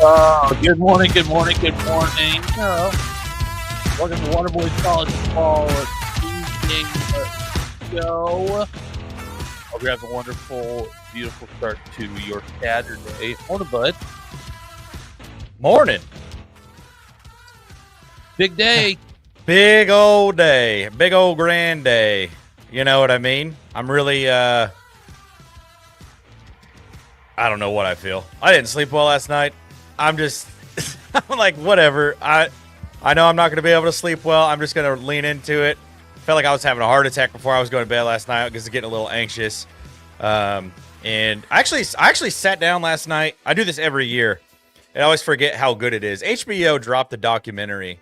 Good morning, good morning, good morning. Welcome to Waterboys College Football Tuesday show. Hope you're having a wonderful, beautiful start to your Saturday. Morning, bud. Morning. Big day. Big old day. Big old grand day. You know what I mean? I'm really, I don't know what I feel. I didn't sleep well last night. I'm just, I'm like, whatever. I know I'm not going to be able to sleep well. I'm just going to lean into it. Felt like I was having a heart attack before I was going to bed last night because it's getting a little anxious. And I actually sat down last night. I do this every year. And I always forget how good it is. HBO dropped the documentary,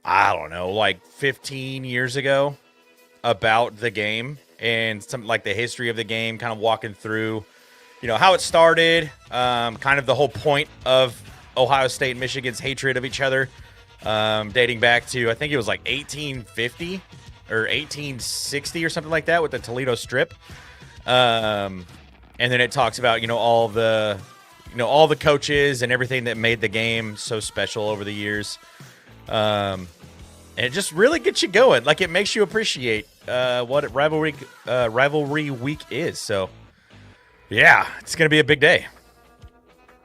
I don't know, like 15 years ago about the game and some like the history of the game, kind of walking through, you know, how it started, kind of the whole point of Ohio State and Michigan's hatred of each other, dating back to, I think it was like 1850 or 1860 or something like that with the Toledo Strip. And then it talks about, all the coaches and everything that made the game so special over the years. And it just really gets you going. Like, it makes you appreciate what rivalry week is. So, yeah, it's going to be a big day.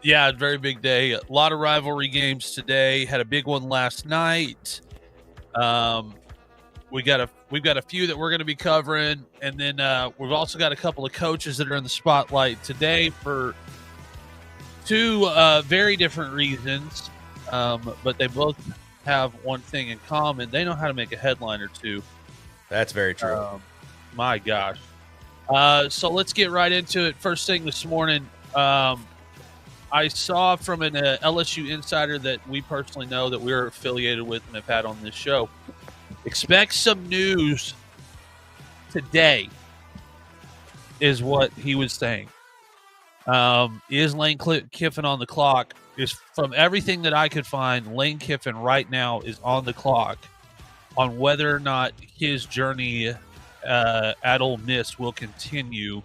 Yeah, very big day. A lot of rivalry games today. Had a big one last night. We've got a few that we're going to be covering, and then we've also got a couple of coaches that are in the spotlight today for two very different reasons, but they both have one thing in common. They know how to make a headline or two. That's very true. My gosh. So let's get right into it. First thing this morning, I saw from an LSU insider that we personally know that we're affiliated with and have had on this show. Expect some news today is what he was saying. Is Lane Kiffin on the clock? Is from everything that I could find, Lane Kiffin right now is on the clock on whether or not his journey at Ole Miss will continue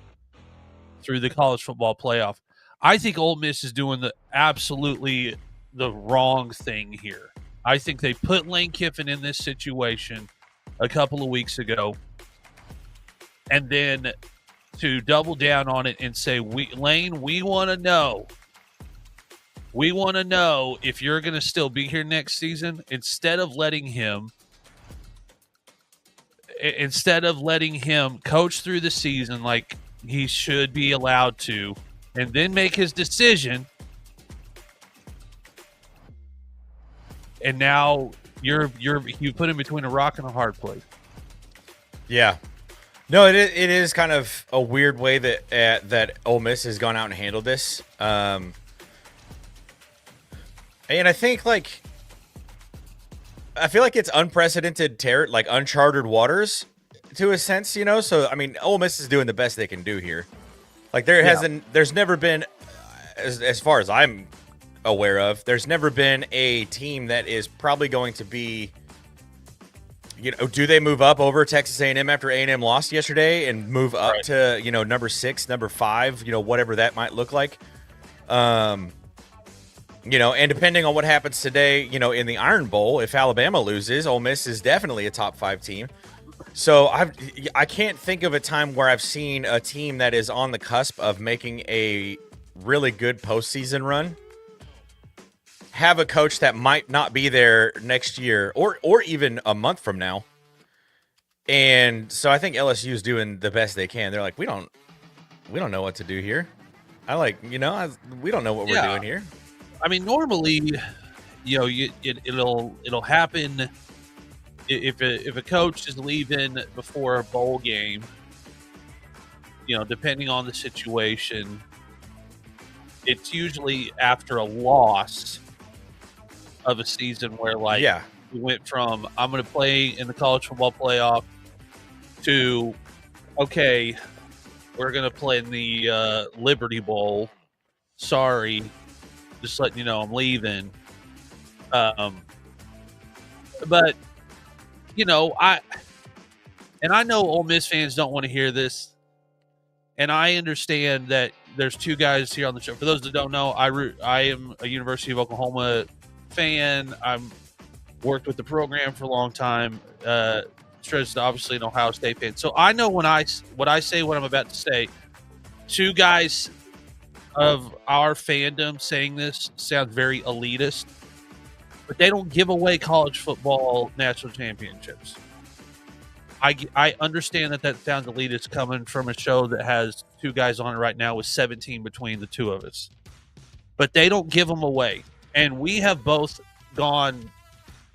through the college football playoff. I think Ole Miss is doing absolutely the wrong thing here. I think they put Lane Kiffin in this situation a couple of weeks ago, and then to double down on it and say, Lane, we want to know. We want to know if you're going to still be here next season instead of letting him coach through the season like he should be allowed to, and then make his decision. And now you put him between a rock and a hard place. Yeah. No, it is kind of a weird way that Ole Miss has gone out and handled this. And I think, I feel like it's unprecedented like uncharted waters to a sense, So, I mean, Ole Miss is doing the best they can do here. Like, there's never been, as far as I'm aware of, there's never been a team that is probably going to be, do they move up over Texas A&M after A&M lost yesterday and move up to, number 6, number 5, whatever that might look like. And depending on what happens today, in the Iron Bowl, if Alabama loses, Ole Miss is definitely a top 5 team. So I can't think of a time where I've seen a team that is on the cusp of making a really good postseason run have a coach that might not be there next year or even a month from now. And so I think LSU is doing the best they can. They're like, we don't know what to do here. We don't know what we're doing here. I mean, normally, it'll happen if a coach is leaving before a bowl game. Depending on the situation, it's usually after a loss of a season where, we went from I'm going to play in the college football playoff to, okay, we're going to play in the Liberty Bowl. Sorry, just letting you know I'm leaving. But I know Ole Miss fans don't want to hear this, And I understand that there's two guys here on the show. For those that don't know, I am a University of Oklahoma fan. I'm worked with the program for a long time. Stretched obviously an Ohio State fan. So I know what I say, what I'm about to say. Two guys of our fandom saying this sounds very elitist, but they don't give away college football national championships. I understand that sounds elitist coming from a show that has two guys on it right now with 17 between the two of us, but they don't give them away. And we have both gone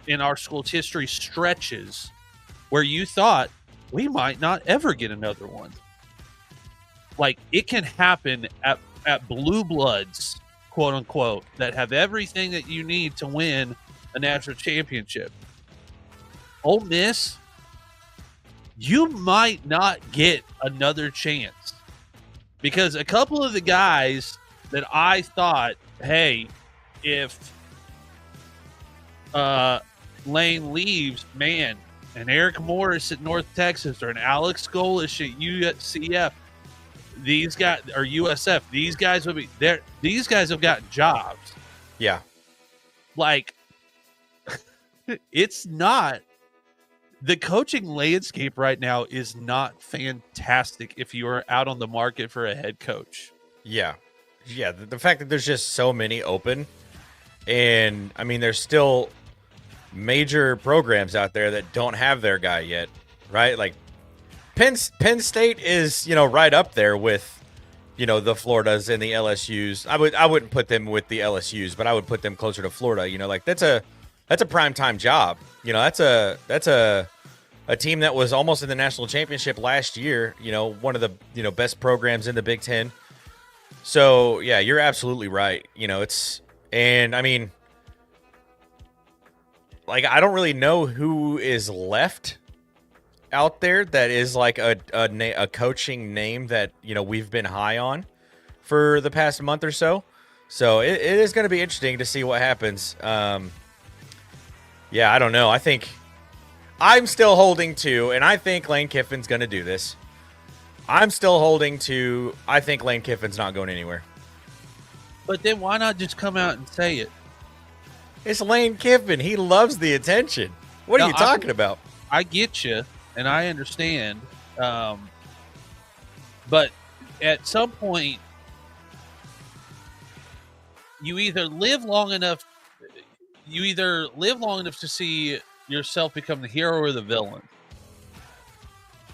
in our school's history stretches where you thought we might not ever get another one. Like, it can happen at blue bloods, quote unquote, that have everything that you need to win a national championship. Ole Miss, you might not get another chance, because a couple of the guys that I thought, hey, if Lane leaves, man, and Eric Morris at North Texas or an Alex Golish at UCF, these guys, or USF, these guys will be there. These guys have got jobs. Yeah. Like, it's not, the coaching landscape right now is not fantastic if you are out on the market for a head coach. Yeah. Yeah. The fact that there's just so many open, and I mean, there's still major programs out there that don't have their guy yet, right? Like Penn State is, right up there with, the Floridas and the LSUs. I wouldn't put them with the LSUs, but I would put them closer to Florida. Like that's a primetime job. That's a team that was almost in the national championship last year. One of the best programs in the Big Ten. So yeah, you're absolutely right. And I mean, like, I don't really know who is left out there that is like a coaching name that, we've been high on for the past month or so. So it is going to be interesting to see what happens. Yeah, I don't know. I think I'm still holding to, and I think Lane Kiffin's going to do this. I'm still holding to, I think Lane Kiffin's not going anywhere. But then why not just come out and say it? It's Lane Kiffin. He loves the attention. What are you talking about? I get you, and I understand. But at some point, you either live long enough to see yourself become the hero or the villain.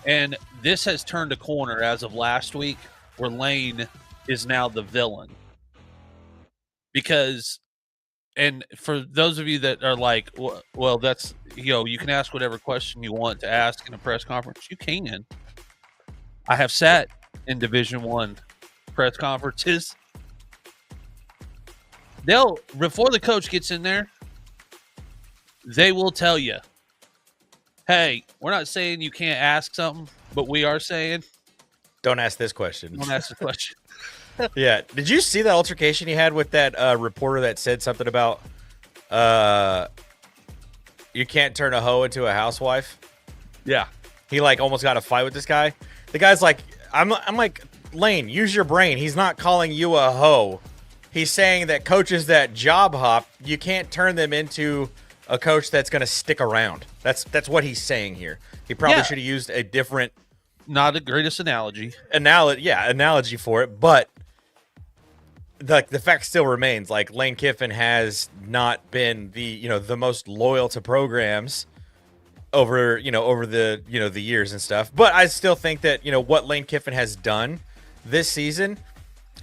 And this has turned a corner as of last week, where Lane is now the villain. Because, and for those of you that are like, well, that's, you can ask whatever question you want to ask in a press conference. You can. I have sat in Division I press conferences. Before the coach gets in there, they will tell you, hey, we're not saying you can't ask something, but we are saying, don't ask this question. Don't ask the question. Yeah. Did you see that altercation he had with that reporter that said something about you can't turn a hoe into a housewife? Yeah. He like almost got a fight with this guy. The guy's like, I'm like, Lane, use your brain. He's not calling you a hoe. He's saying that coaches that job hop, you can't turn them into a coach that's going to stick around. That's what he's saying here. He probably should have used a different, not the greatest analogy for it, but the fact still remains, like, Lane Kiffin has not been the most loyal to programs over the the years and stuff. But I still think that what Lane Kiffin has done this season,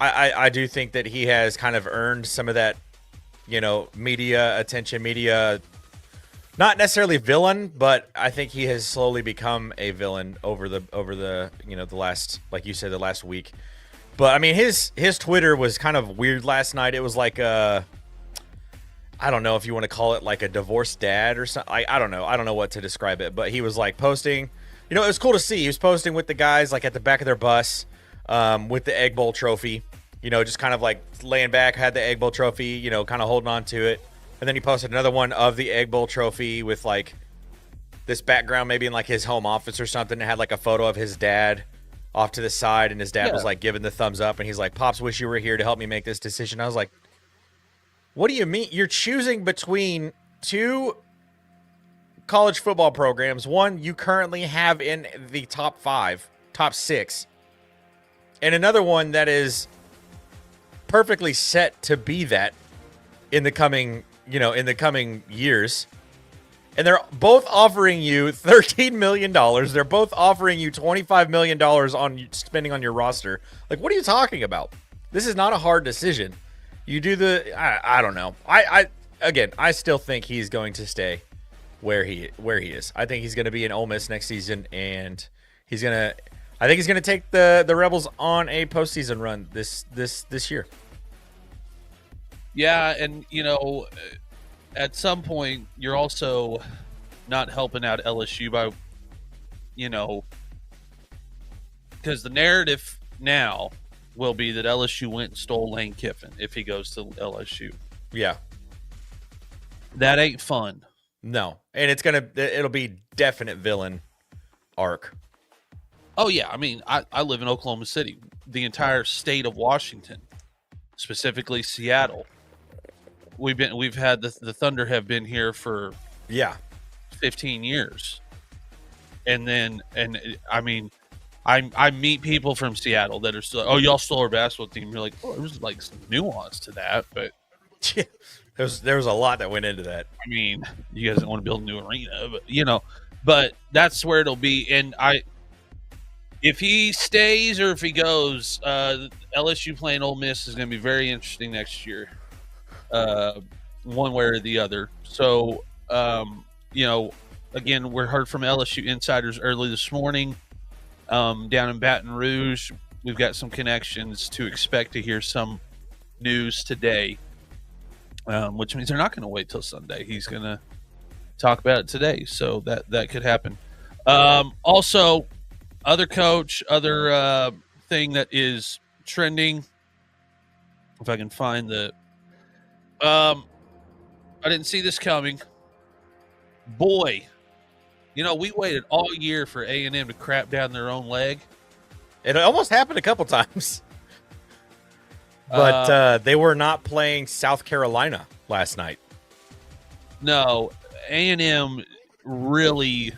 I do think that he has kind of earned some of that media attention, not necessarily villain, but I think he has slowly become a villain over the the last, like you said, the last week. But I mean, his Twitter was kind of weird last night. It was like I don't know if you want to call it like a divorced dad or something. I don't know what to describe it, but he was like posting. It was cool to see. He was posting with the guys like at the back of their bus, with the Egg Bowl trophy. Just kind of like laying back, had the Egg Bowl trophy. Kind of holding on to it. And then he posted another one of the Egg Bowl trophy with like this background, maybe in like his home office or something. It had like a photo of his dad off to the side, and his dad was Yeah. like giving the thumbs up, and he's like, "Pops, wish you were here to help me make this decision." I was like, "What do you mean? You're choosing between two college football programs. One you currently have in the top 5, top 6, and another one that is perfectly set to be that in the coming years." And they're both offering you $13 million. They're both offering you $25 million on spending on your roster. Like, what are you talking about? This is not a hard decision. You do I don't know. I still think he's going to stay where he is. I think he's going to be in Ole Miss next season, and I think he's going to take the Rebels on a postseason run this year. Yeah, and at some point, you're also not helping out LSU by, because the narrative now will be that LSU went and stole Lane Kiffin if he goes to LSU. Yeah. That ain't fun. No. And it'll be definite villain arc. Oh, yeah. I mean, I live in Oklahoma City. The entire state of Washington, specifically Seattle. We've had the Thunder have been here for 15 years, and I mean, I meet people from Seattle that are still, oh, y'all stole our basketball team. You're like, oh, there was like some nuance to that, but there was a lot that went into that. I mean, you guys don't want to build a new arena, but that's where it'll be. And if he stays or if he goes, LSU playing Ole Miss is going to be very interesting next year. One way or the other. So, again, we're heard from LSU insiders early this morning down in Baton Rouge. We've got some connections to expect to hear some news today, which means they're not going to wait till Sunday. He's going to talk about it today. So that could happen. Also, other thing that is trending, if I can find I didn't see this coming. Boy, we waited all year for A&M to crap down their own leg. It almost happened a couple times. But they were not playing South Carolina last night. No, A&M really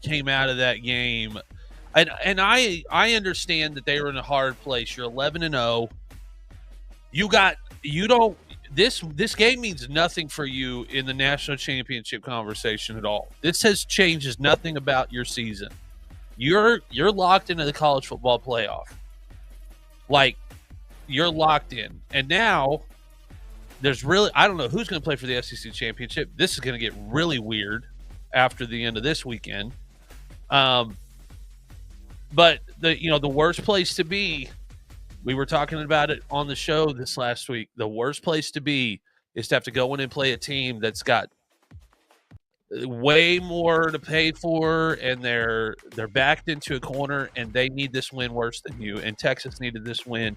came out of that game. And I understand that they were in a hard place. You're 11-0. This game means nothing for you in the national championship conversation at all. This changes nothing about your season. You're locked into the college football playoff. Like, you're locked in. And now I don't know who's going to play for the SEC championship. This is going to get really weird after the end of this weekend. But the worst place to be, we were talking about it on the show this last week. The worst place to be is to have to go in and play a team that's got way more to pay for, and they're backed into a corner, and they need this win worse than you. And Texas needed this win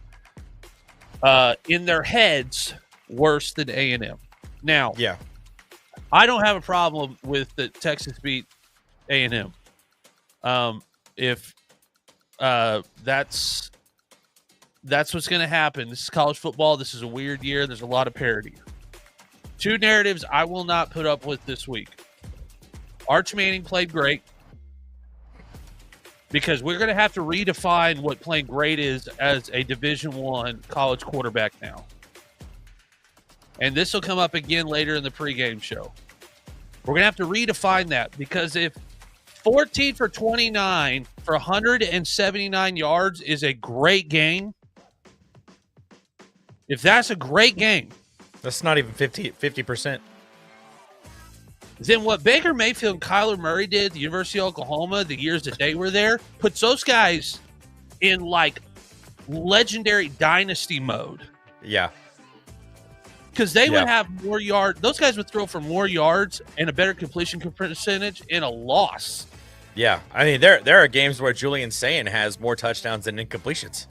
in their heads worse than A&M. Now, yeah, I don't have a problem with the Texas beat A&M. If that's what's going to happen. This is college football. This is a weird year. There's a lot of parity. Two narratives I will not put up with this week. Arch Manning played great, because we're going to have to redefine what playing great is as a Division I college quarterback now. And this will come up again later in the pregame show. We're going to have to redefine that, because if 14 for 29 for 179 yards is a great game, if that's a great game, that's not even 50%. Then what Baker Mayfield and Kyler Murray did at the University of Oklahoma the years that they were there puts those guys in like legendary dynasty mode. Yeah. Because they would have more yards. Those guys would throw for more yards and a better completion percentage in a loss. Yeah. I mean, there are games where Julian Sayin has more touchdowns than incompletions.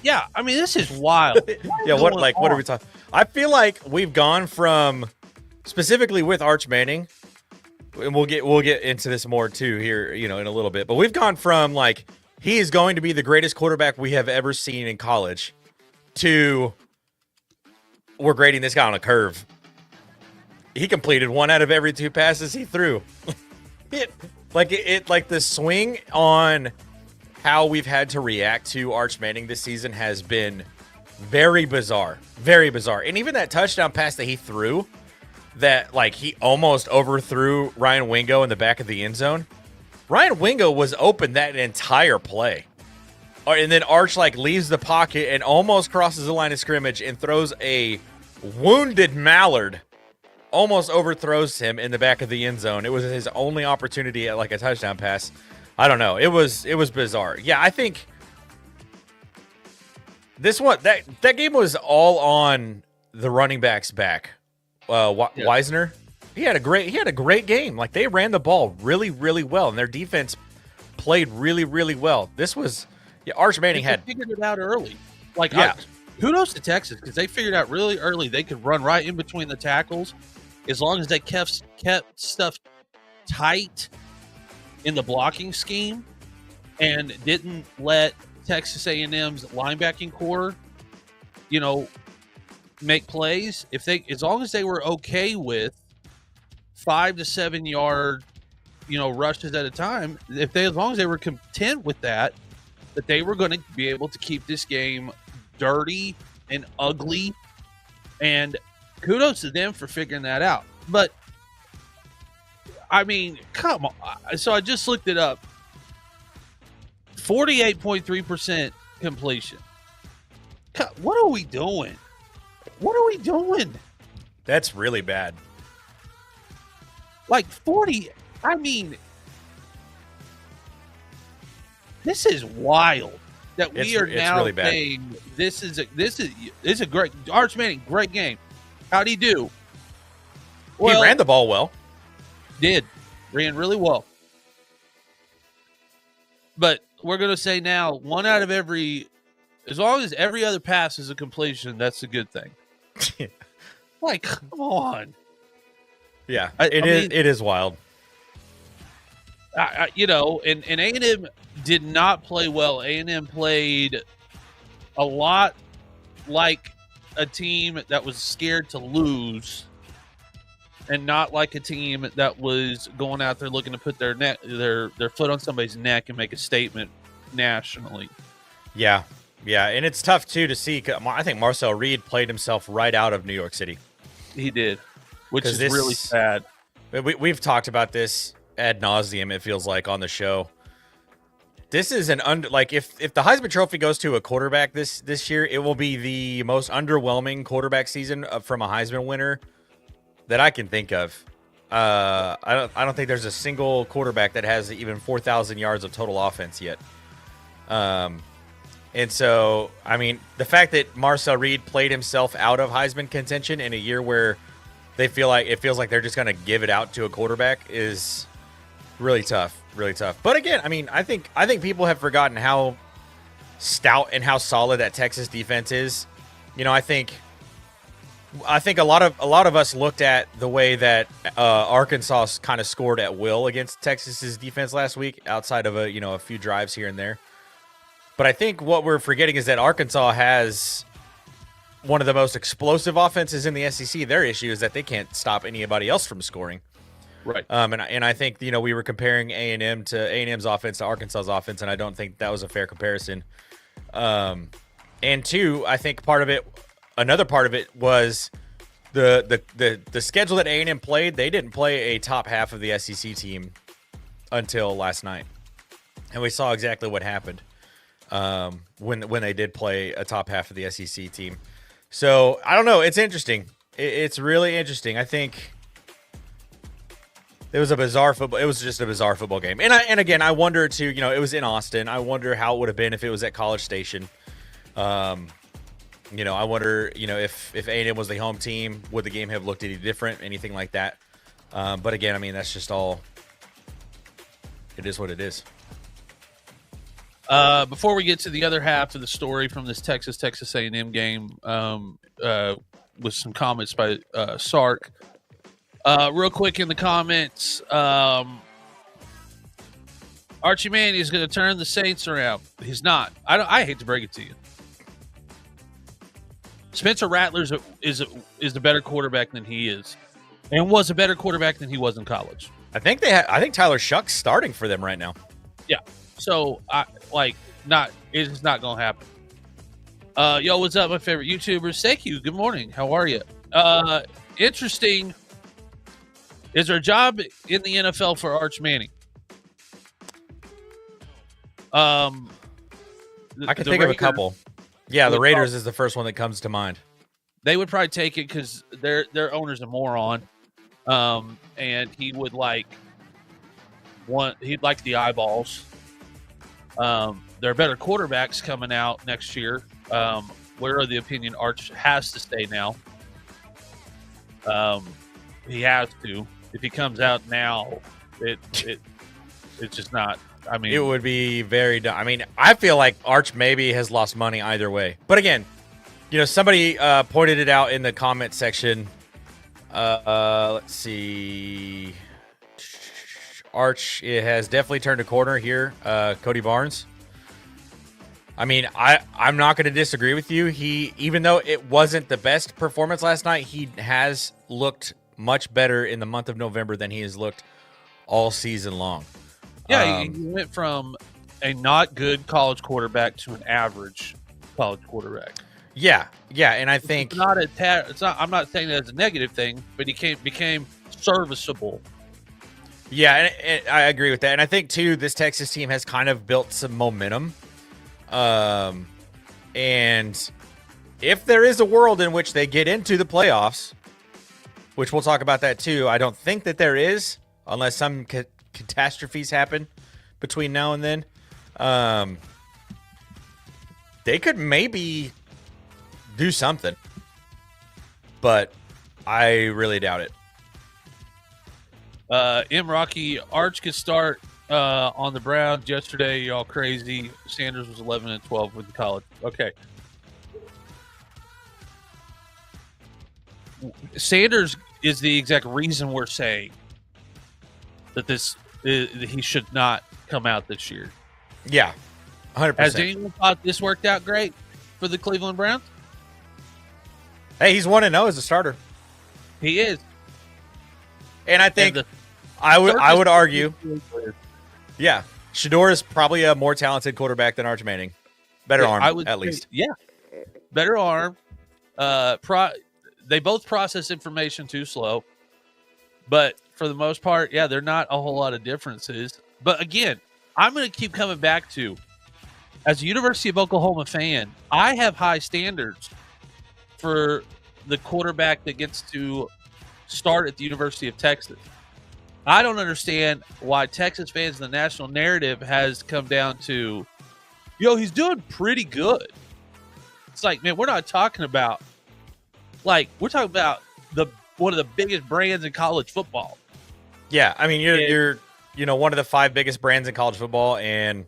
Yeah. I mean, this is wild. Yeah. What are we talking? I feel like we've gone from, specifically with Arch Manning, and we'll get into this more too here, in a little bit, but we've gone from like he is going to be the greatest quarterback we have ever seen in college, to we're grading this guy on a curve. He completed 1 out of every 2 passes he threw. Like the swing on how we've had to react to Arch Manning this season has been very bizarre. Very bizarre. And even that touchdown pass that he threw, that like he almost overthrew Ryan Wingo in the back of the end zone. Ryan Wingo was open that entire play. And then Arch like leaves the pocket and almost crosses the line of scrimmage and throws a wounded mallard. Almost overthrows him in the back of the end zone. It was his only opportunity at like a touchdown pass. I don't know. It was bizarre. Yeah, I think this one that game was all on the running back's back. Wisner, he had a great game. Like they ran the ball really, really well, and their defense played really, really well. This was Arch Manning had figured it out early. Like kudos to Texas because they figured out really early they could run right in between the tackles. As long as they kept stuff tight in the blocking scheme and didn't let Texas A&M's linebacking core, make plays. As long as they were okay with 5 to 7 yard, rushes at a time, as long as they were content with that they were going to be able to keep this game dirty and ugly. And kudos to them for figuring that out. But, I mean, come on. So I just looked it up. 48.3% completion. What are we doing? What are we doing? That's really bad. Like 40. I mean, this is wild that we are now really bad. saying this is a great Arch Manning, great game. How'd he do? Well, he ran the ball well. Ran really well. But we're going to say now 1 out of every, as long as every other pass is a completion, that's a good thing. Like, come on. Yeah, it is wild. And A&M did not play well. A&M played a lot like a team that was scared to lose, and not like a team that was going out there looking to put their foot on somebody's neck and make a statement nationally. Yeah, and it's tough too to see. I think Marcel Reed played himself right out of New York City. He did, which is really sad. We've talked about this ad nauseum, it feels like, on the show. This is if the Heisman Trophy goes to a quarterback this year, it will be the most underwhelming quarterback season from a Heisman winner that I can think of. I don't think there's a single quarterback that has even 4,000 yards of total offense yet. And so, I mean, the fact that Marcel Reed played himself out of Heisman contention in a year where it feels like they're just going to give it out to a quarterback is really tough. But again, I mean, I think people have forgotten how stout and how solid that Texas defense is. I think a lot of us looked at the way that Arkansas kind of scored at will against Texas's defense last week, outside of a few drives here and there. But I think what we're forgetting is that Arkansas has one of the most explosive offenses in the SEC. Their issue is that they can't stop anybody else from scoring. Right. And I think we were comparing A&M's offense to Arkansas's offense, and I don't think that was a fair comparison. And two, I think another part of it was the schedule that A&M played. They didn't play a top half of the SEC team until last night, and we saw exactly what happened when they did play a top half of the SEC team. So I don't know. It's interesting. It's really interesting. I think it was just a bizarre football game. And again, I wonder too. It was in Austin. I wonder how it would have been if it was at College Station. I wonder, if A&M was the home team, would the game have looked any different? Anything like that? But again, I mean, that's just all. It is what it is. Before we get to the other half of the story from this Texas A&M game, with some comments by Sark. Real quick in the comments, Archie Manning is going to turn the Saints around. He's not. I hate to break it to you. Spencer Rattler is a better quarterback than he is, and was a better quarterback than he was in college. I think Tyler Shuck's starting for them right now. Yeah. So it's not going to happen. Yo, what's up, my favorite YouTubers? Thank you. Good morning. How are you? Interesting. Is there a job in the NFL for Arch Manning? I can think of a couple. Yeah, the Raiders is the first one that comes to mind. They would probably take it because their owner's a moron, and he would he'd like the eyeballs. There are better quarterbacks coming out next year. We're of the opinion Arch has to stay now. He has to. If he comes out now, it's just not. I mean, it would be very dumb. I mean, I feel like Arch maybe has lost money either way. But again, somebody pointed it out in the comment section. Let's see. Arch has definitely turned a corner here. Cody Barnes. I mean, I'm not going to disagree with you. Even though it wasn't the best performance last night, he has looked much better in the month of November than he has looked all season long. Yeah, he went from a not good college quarterback to an average college quarterback. Yeah, and I think it's not it's not. I'm not saying that as a negative thing, but he became serviceable. Yeah, and I agree with that. And I think too, this Texas team has kind of built some momentum. And if there is a world in which they get into the playoffs, which we'll talk about that too, I don't think that there is, unless some catastrophes happen between now and then. They could maybe do something, but I really doubt it. Rocky Arch could start on the Browns yesterday. Y'all crazy. Sanders was 11-12 with the college. Okay. Sanders is the exact reason we're saying that he should not come out this year. Yeah, 100%. Has anyone thought this worked out great for the Cleveland Browns? Hey, he's 1-0 as a starter. He is. And I think I would argue, yeah, Shador is probably a more talented quarterback than Arch Manning. Better arm, at least. Yeah, better arm. They both process information too slow. But for the most part, yeah, they're not a whole lot of differences. But again, I'm going to keep coming back to, as a University of Oklahoma fan, I have high standards for the quarterback that gets to start at the University of Texas. I don't understand why Texas fans, the national narrative has come down to, he's doing pretty good. It's like, man, we're not talking about, we're talking about one of the biggest brands in college football. Yeah, I mean, you're one of the 5 biggest brands in college football, and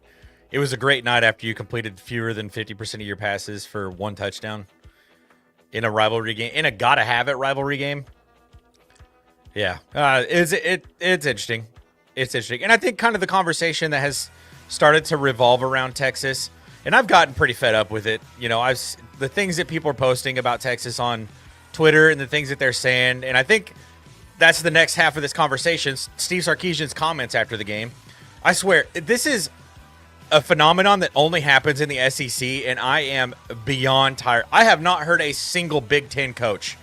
it was a great night after you completed fewer than 50% of your passes for 1 touchdown in a rivalry game, in a gotta-have-it rivalry game. Yeah, it's interesting. It's interesting. And I think kind of the conversation that has started to revolve around Texas, and I've gotten pretty fed up with it. The things that people are posting about Texas on Twitter and the things that they're saying, and I think that's the next half of this conversation. Steve Sarkisian's comments after the game. I swear, this is a phenomenon that only happens in the SEC, and I am beyond tired. I have not heard a single Big Ten coach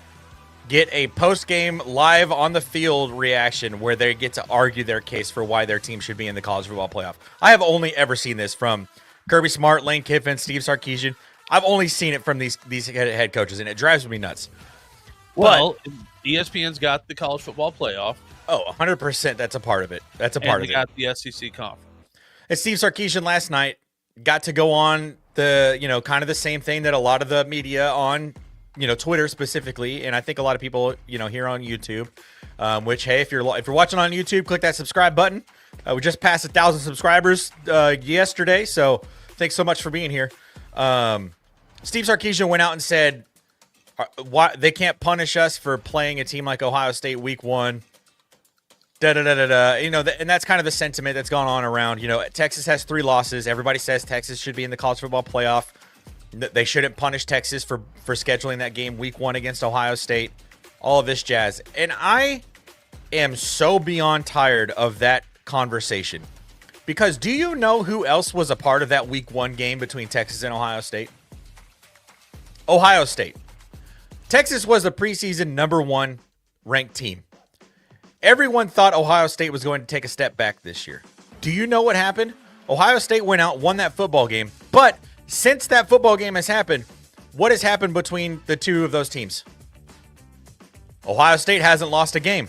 get a post-game live on the field reaction where they get to argue their case for why their team should be in the college football playoff. I have only ever seen this from Kirby Smart, Lane Kiffin, Steve Sarkisian. I've only seen it from these head coaches, and it drives me nuts. Well, ESPN's got the college football playoff. Oh, 100%. That's a part of it. That's a part of it. And they got the SEC conference. And Steve Sarkisian last night got to go on the, kind of the same thing that a lot of the media on, Twitter specifically, and I think a lot of people, here on YouTube, which, hey, if you're watching on YouTube, click that subscribe button. We just passed 1,000 subscribers yesterday, so thanks so much for being here. Steve Sarkisian went out and said, why they can't punish us for playing a team like Ohio State week 1. da da da da da. And that's kind of the sentiment that's gone on around. Texas has 3 losses. Everybody says Texas should be in the college football playoff. They shouldn't punish Texas for scheduling that game week 1 against Ohio State. All of this jazz. And I am so beyond tired of that conversation. Because do you know who else was a part of that week 1 game between Texas and Ohio State? Ohio State. Texas was the preseason number 1 ranked team. Everyone thought Ohio State was going to take a step back this year. Do you know what happened? Ohio State went out, won that football game. But since that football game has happened, what has happened between the 2 of those teams? Ohio State hasn't lost a game.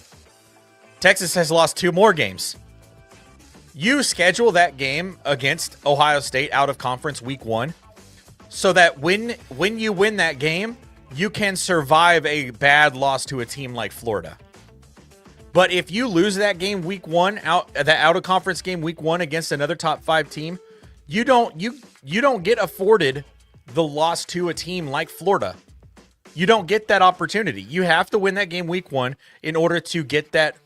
Texas has lost 2 more games. You schedule that game against Ohio State out of conference week 1 so that when you win that game, you can survive a bad loss to a team like Florida. But if you lose that game week 1, that out of conference game week 1 against another top 5 team, you don't get afforded the loss to a team like Florida. You don't get that opportunity. You have to win that game week 1 in order to get that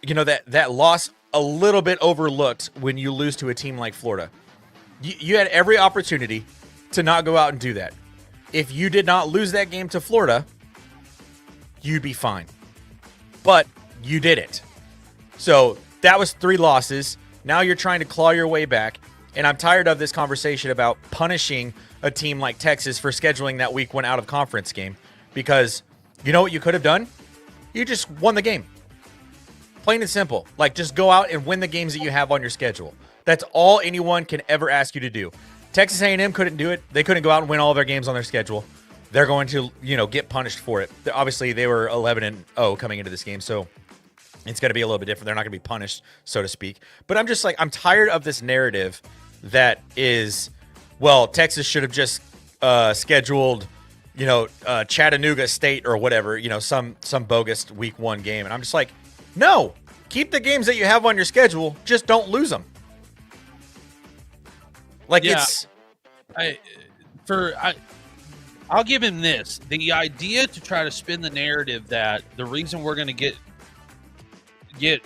that loss a little bit overlooked when you lose to a team like Florida. You had every opportunity to not go out and do that. If you did not lose that game to Florida, you'd be fine. But you didn't. So that was 3 losses. Now you're trying to claw your way back. And I'm tired of this conversation about punishing a team like Texas for scheduling that week 1 out of conference game. Because you know what you could have done? You just won the game. Plain and simple. Like, just go out and win the games that you have on your schedule. That's all anyone can ever ask you to do. Texas A&M couldn't do it. They couldn't go out and win all their games on their schedule. They're going to, get punished for it. Obviously, they were 11-0 coming into this game, so it's going to be a little bit different. They're not going to be punished, so to speak. But I'm just I'm tired of this narrative that is, well, Texas should have just scheduled, Chattanooga State or whatever, some bogus week 1 game. And I'm just like, no, keep the games that you have on your schedule. Just don't lose them. I'll give him this. The idea to try to spin the narrative that the reason we're going to get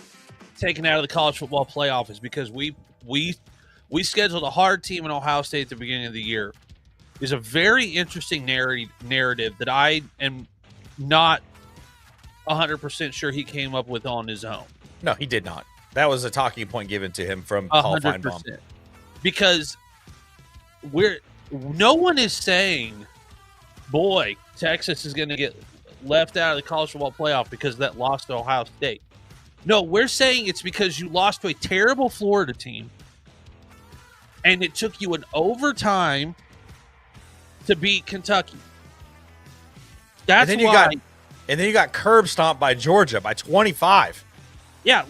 taken out of the college football playoff is because we scheduled a hard team in Ohio State at the beginning of the year is a very interesting narrative that I am not 100% sure he came up with on his own. No, he did not. That was a talking point given to him from Paul Feinbaum. Because no one is saying, boy, Texas is going to get left out of the college football playoff because of that loss to Ohio State. No, we're saying it's because you lost to a terrible Florida team, and it took you an overtime to beat Kentucky. That's why. And then you got curb stomped by Georgia by 25. Yeah,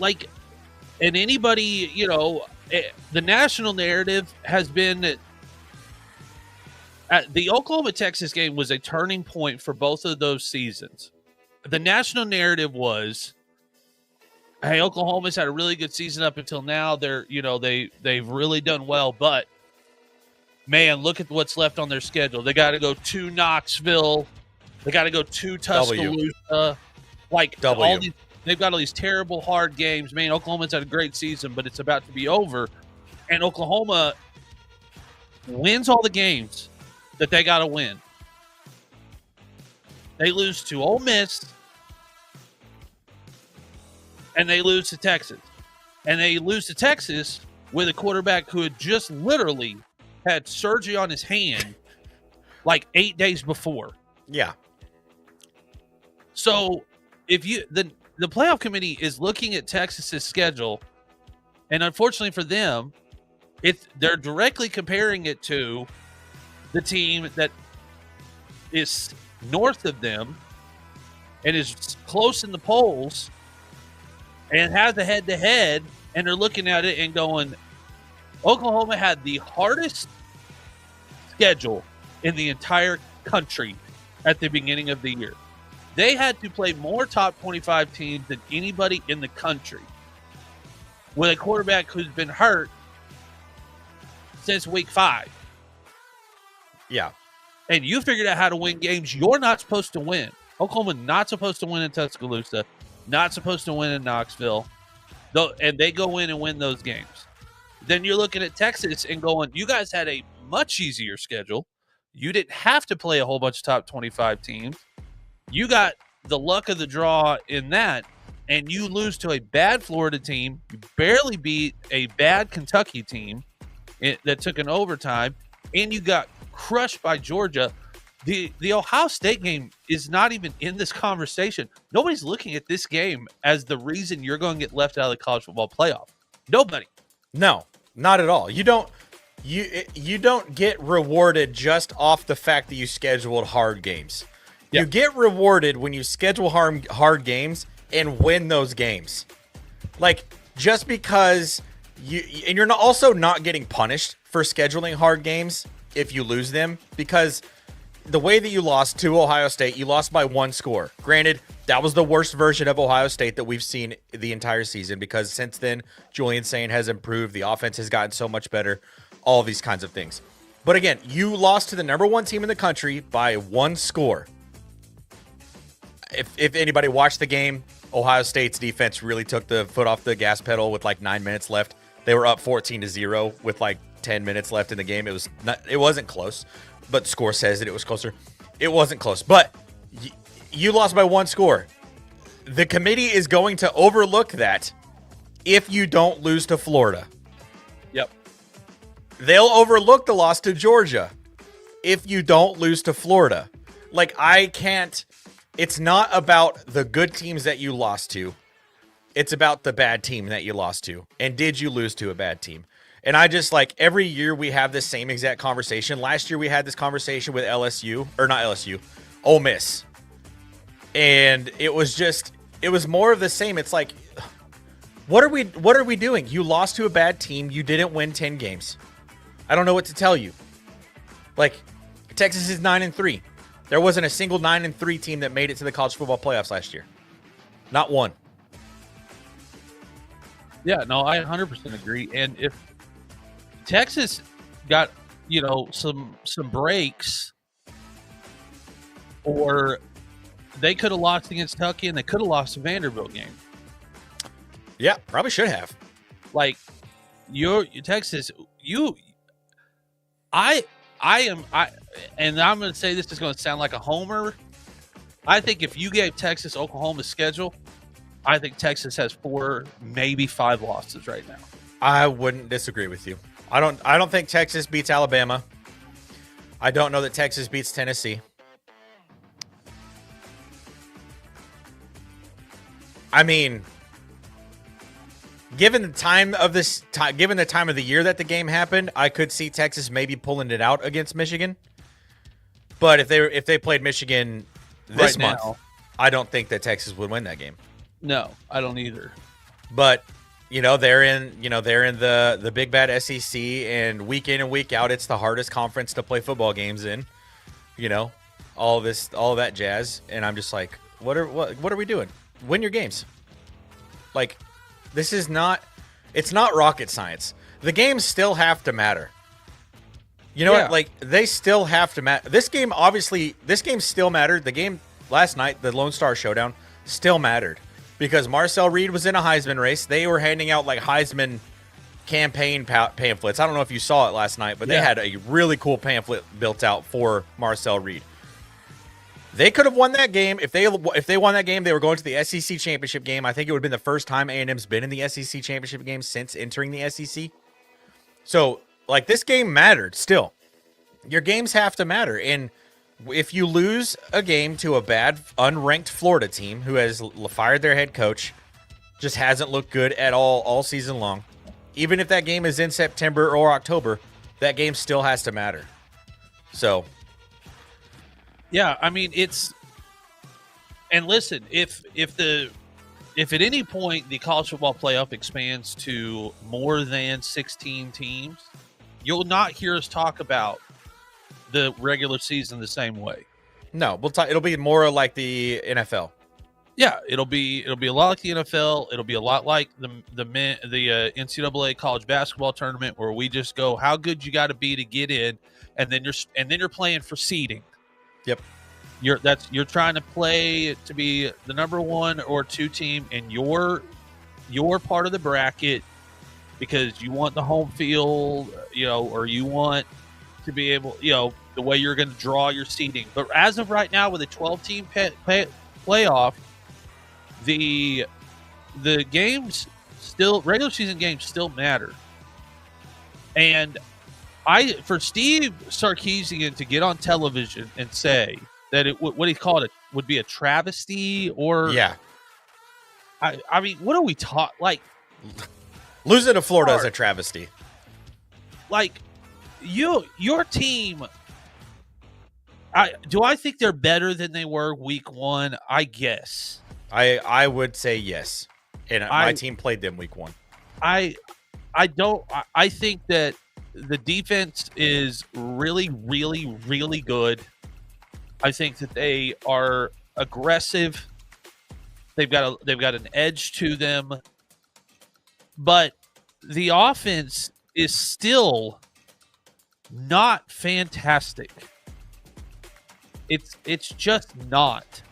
and anybody, the national narrative has been that the Oklahoma-Texas game was a turning point for both of those seasons. The national narrative was, hey, Oklahoma's had a really good season up until now. They've really done well, but man, look at what's left on their schedule. They got to go to Knoxville. They got to go to Tuscaloosa. They've got all these terrible, hard games. Man, Oklahoma's had a great season, but it's about to be over. And Oklahoma wins all the games that they got to win. They lose to Ole Miss, and they lose to Texas. And they lose to Texas with a quarterback who had just literally had surgery on his hand 8 days before. Yeah. So if the playoff committee is looking at Texas's schedule, and unfortunately for them, they're directly comparing it to the team that is north of them and is close in the polls and has a head-to-head, and they're looking at it and going, Oklahoma had the hardest schedule in the entire country at the beginning of the year. They had to play more top 25 teams than anybody in the country with a quarterback who's been hurt since week 5. Yeah. And you figured out how to win games you're not supposed to win. Oklahoma not supposed to win in Tuscaloosa, not supposed to win in Knoxville. And they go in and win those games. Then you're looking at Texas and going, you guys had a much easier schedule. You didn't have to play a whole bunch of top 25 teams. You got the luck of the draw in that, and you lose to a bad Florida team. You barely beat a bad Kentucky team that took an overtime, and you got crushed by Georgia. The Ohio State game is not even in this conversation. Nobody's looking at this game as the reason you're going to get left out of the college football playoff. Nobody. No, not at all. You don't get rewarded just off the fact that you scheduled hard games. Yeah. You get rewarded when you schedule hard games and win those games. Like, just because you're also not getting punished for scheduling hard games if you lose them, because the way that you lost to Ohio State, you lost by 1 score. Granted, that was the worst version of Ohio State that we've seen the entire season, because since then, Julian Sain has improved. The offense has gotten so much better. All these kinds of things. But again, you lost to the number 1 team in the country by 1 score. If anybody watched the game, Ohio State's defense really took the foot off the gas pedal with like 9 minutes left. They were up 14-0 with like 10 minutes left in the game. It wasn't close, but score says that it was closer. It wasn't close, but you lost by 1 score. The committee is going to overlook that if you don't lose to Florida. Yep. They'll overlook the loss to Georgia if you don't lose to Florida. Like, it's not about the good teams that you lost to. It's about the bad team that you lost to. And did you lose to a bad team? And I just, like, every year we have this same exact conversation. Last year we had this conversation with Ole Miss. And it was more of the same. It's like, what are we doing? You lost to a bad team. You didn't win 10 games. I don't know what to tell you. Like, Texas is 9-3. There wasn't a single 9-3 team that made it to the college football playoffs last year. Not one. Yeah, no, I 100% agree. And if Texas got, some breaks, or they could have lost against Kentucky and they could have lost the Vanderbilt game. Yeah, probably should have. Like, Texas, and I'm going to say this is going to sound like a homer. I think if you gave Texas Oklahoma's schedule, I think Texas has 4, maybe 5 losses right now. I wouldn't disagree with you. I don't think Texas beats Alabama. I don't know that Texas beats Tennessee. I mean, given the time of the year that the game happened, I could see Texas maybe pulling it out against Michigan. But if they played Michigan this month, I don't think that Texas would win that game. No, I don't either. But they're in the big bad SEC, and week in and week out, it's the hardest conference to play football games in. All of that jazz, and I'm just like, what are we doing? Win your games. Like, it's not rocket science. The games still have to matter. You know what? Like, they still have to matter. This game still mattered. The game last night, the Lone Star Showdown, still mattered because Marcel Reed was in a Heisman race. They were handing out like Heisman campaign pamphlets. I don't know if you saw it last night, but they had a really cool pamphlet built out for Marcel Reed. They could have won that game. If they won that game, they were going to the SEC championship game. I think it would have been the first time A&M's been in the SEC championship game since entering the SEC. So, like, this game mattered still. Your games have to matter. And if you lose a game to a bad, unranked Florida team who has fired their head coach, just hasn't looked good at all season long, even if that game is in September or October, that game still has to matter. So... yeah, I mean, and listen, if at any point the college football playoff expands to more than 16 teams, you'll not hear us talk about the regular season the same way. No, it'll be more like the NFL. Yeah, it'll be a lot like the NFL. It'll be a lot like the NCAA college basketball tournament, where we just go, how good you got to be to get in, and then you're playing for seeding. Yep. You're trying to play to be the number 1 or 2 team, and your your part of the bracket because you want the home field, or you want to be able, the way you're going to draw your seeding. But as of right now, with a 12-team playoff, the games still, regular season games still matter. And for Steve Sarkisian to get on television and say that what he called it would be a travesty, or I mean, what are we taught? Like, losing to Florida is a travesty. Like, your team. Do I think they're better than they were week one? I guess. I would say yes. And my team played them week one. I don't. I think that the defense is really, really, really good. I think that they are aggressive. They've got an edge to them. But the offense is still not fantastic. It's just not.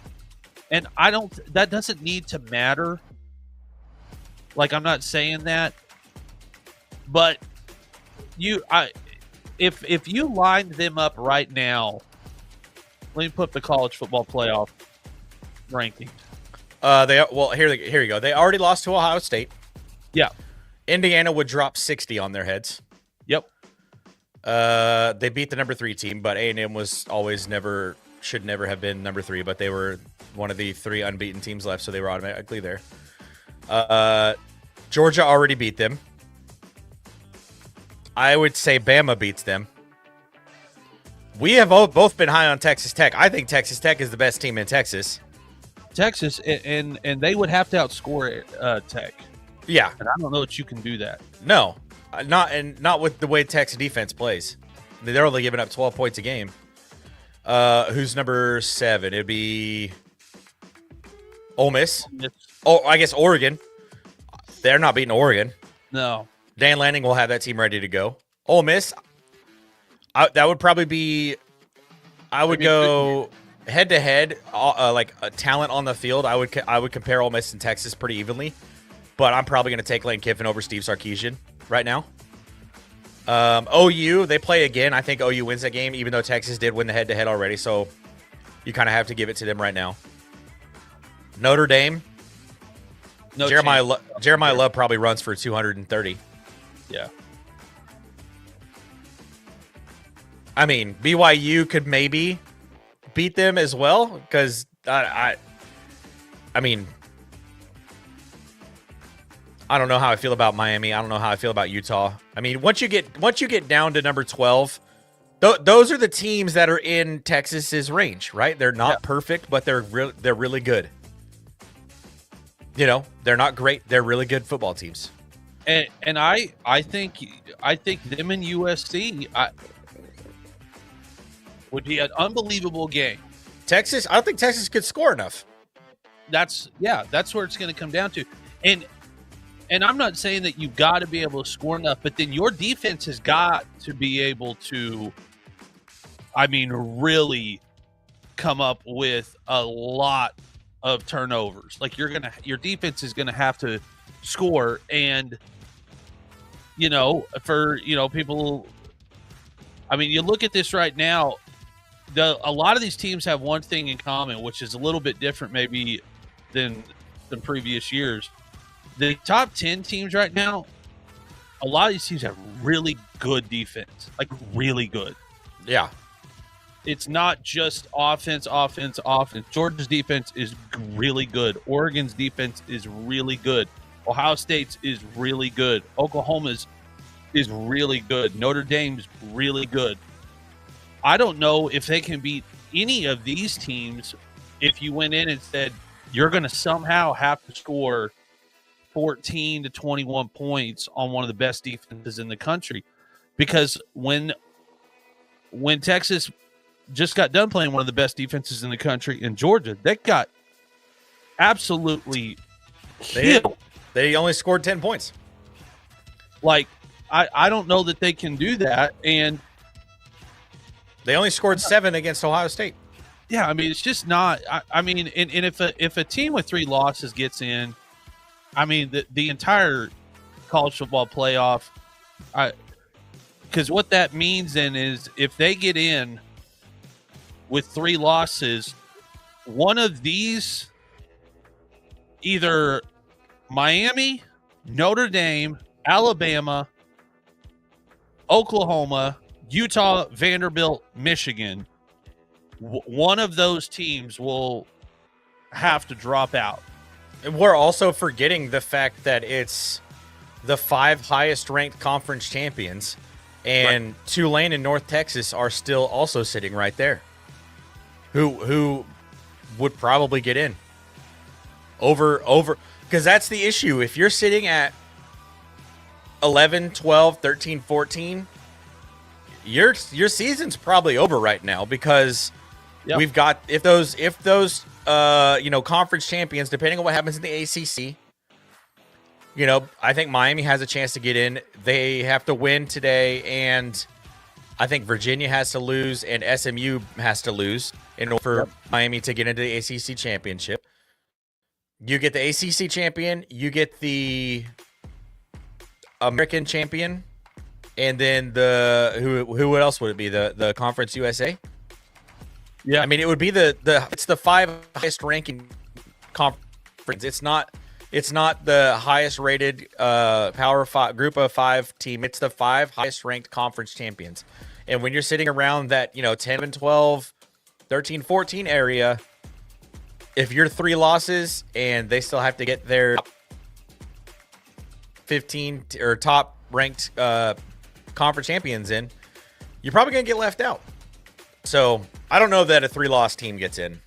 And that doesn't need to matter. Like, I'm not saying that. But if you lined them up right now, let me put the college football playoff rankings. Here you go. They already lost to Ohio State. Yeah. Indiana would drop 60 on their heads. Yep. They beat the number 3 team, but A&M should never have been number 3, but they were one of the 3 unbeaten teams left, so they were automatically there. Georgia already beat them. I would say Bama beats them. We have both been high on Texas Tech. I think Texas Tech is the best team in Texas. Texas, and they would have to outscore Tech. Yeah. And I don't know that you can do that. No. Not with the way Texas defense plays. They're only giving up 12 points a game. Who's number 7? It'd be Ole Miss. Oh, I guess Oregon. They're not beating Oregon. No. Dan Lanning will have that team ready to go. Ole Miss, that would probably be. I would go head to head, like a talent on the field. I would compare Ole Miss and Texas pretty evenly, but I'm probably going to take Lane Kiffin over Steve Sarkisian right now. OU, they play again. I think OU wins that game, even though Texas did win the head to head already. So you kind of have to give it to them right now. Notre Dame. No, Jeremiah Love probably runs for 230. Yeah. I mean, BYU could maybe beat them as well, because I mean, I don't know how I feel about Miami. I don't know how I feel about Utah. I mean, once you get down to number 12, those are the teams that are in Texas's range, right? They're not perfect, but they're really good. They're not great. They're really good football teams. And I think them and USC would be an unbelievable game. Texas, I don't think Texas could score enough. That's where it's going to come down to. And I'm not saying that you've got to be able to score enough, but then your defense has got to be able to, really come up with a lot of turnovers. Like, your defense is going to have to score. And, for, people, you look at this right now, a lot of these teams have one thing in common, which is a little bit different maybe than previous years. The top 10 teams right now, a lot of these teams have really good defense, like really good. Yeah. It's not just offense. Georgia's defense is really good. Oregon's defense is really good. Ohio State's is really good. Oklahoma's is really good. Notre Dame's really good. I don't know if they can beat any of these teams if you went in and said you're going to somehow have to score 14 to 21 points on one of the best defenses in the country. Because when Texas just got done playing one of the best defenses in the country in Georgia, they got absolutely killed. They only scored 10 points. Like, I don't know that they can do that. And they only scored 7 against Ohio State. Yeah, it's just not. And if a team with 3 losses gets in, I mean, the entire college football playoff, because what that means then is if they get in with 3 losses, one of these, either Miami, Notre Dame, Alabama, Oklahoma, Utah, Vanderbilt, Michigan, one of those teams will have to drop out. And we're also forgetting the fact that it's the 5 highest ranked conference champions, and Tulane and North Texas are still also sitting right there. Who would probably get in over because that's the issue. If you're sitting at 11, 12, 13, 14, your season's probably over right now, because we've got if those conference champions, depending on what happens in the ACC, I think Miami has a chance to get in. They have to win today, and I think Virginia has to lose and SMU has to lose in order for Miami to get into the ACC championship. You get the ACC champion, you get the American champion, and then who else would it be? The Conference USA? Yeah. I mean, it would be it's the 5 highest ranking conference. It's not the highest rated Power 5 group of 5 team. It's the 5 highest ranked conference champions. And when you're sitting around that, 10 and 12, 13, 14 area, if you're 3 losses and they still have to get their 15 or top ranked conference champions in, you're probably going to get left out. So I don't know that a 3-loss team gets in.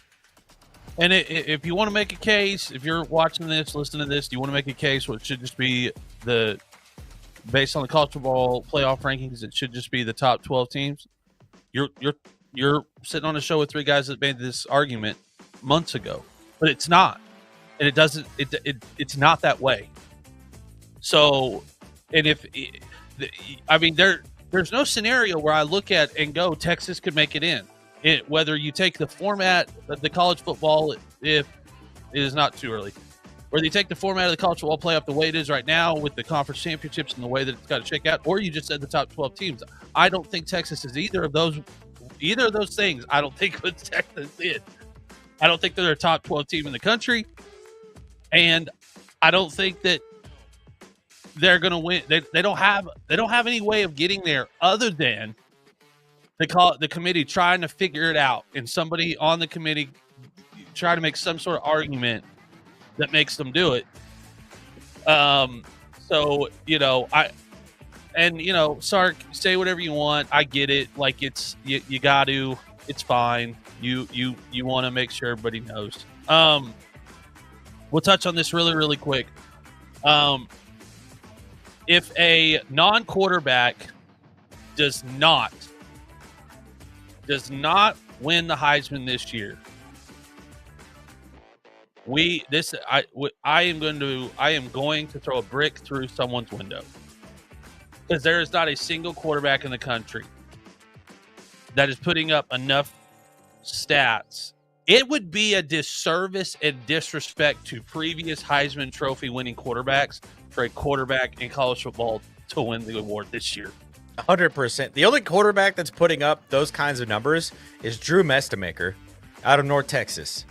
And if you want to make a case, if you're watching this, listening to this, do you want to make a case where it should just be based on the college football playoff rankings, it should just be the top 12 teams? You're sitting on a show with 3 guys that made this argument months ago, but it's not, and it doesn't. It's not that way. So, and there's no scenario where I look at and go, Texas could make it in. Whether you take the format of the college football, if it is not too early, whether you take the format of the college football playoff the way it is right now with the conference championships and the way that it's got to shake out, or you just said the top 12 teams, I don't think Texas is either of those things. I don't think puts Texas in. I don't think they're a top 12 team in the country, and I don't think that they're going to win. They don't have any way of getting there other than the committee trying to figure it out, and somebody on the committee try to make some sort of argument that makes them do it. Sark, say whatever you want. I get it. Like, it's you got to. It's fine. You want to make sure everybody knows. We'll touch on this really, really quick. If a non-quarterback does not win the Heisman this year, I am going to throw a brick through someone's window, because there is not a single quarterback in the country that is putting up enough stats. It would be a disservice and disrespect to previous Heisman Trophy winning quarterbacks for a quarterback in college football to win the award this year. 100%. The only quarterback that's putting up those kinds of numbers is Drew Mestemaker out of North Texas.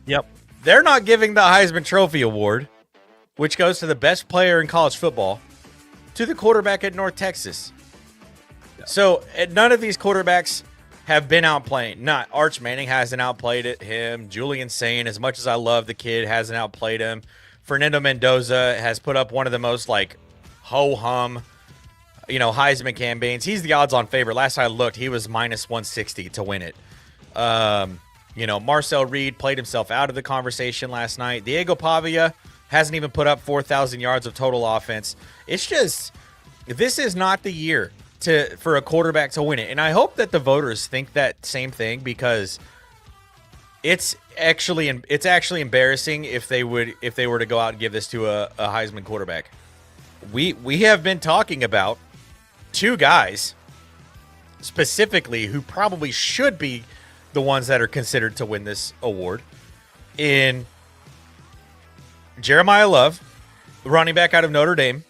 Yep. They're not giving the Heisman Trophy award, which goes to the best player in college football, to the quarterback at North Texas. Yeah. So none of these quarterbacks have been outplayed. Not Arch Manning hasn't outplayed him. Julian Sain, as much as I love the kid, hasn't outplayed him. Fernando Mendoza has put up one of the most ho-hum, Heisman campaigns. He's the odds-on favorite. Last I looked, he was minus 160 to win it. Marcel Reed played himself out of the conversation last night. Diego Pavia hasn't even put up 4,000 yards of total offense. It's just, this is not the year for a quarterback to win it. And I hope that the voters think that same thing, because it's actually embarrassing if they were to go out and give this to a Heisman quarterback. We have been talking about 2 guys specifically who probably should be the ones that are considered to win this award, in Jeremiah Love running back out of Notre Dame.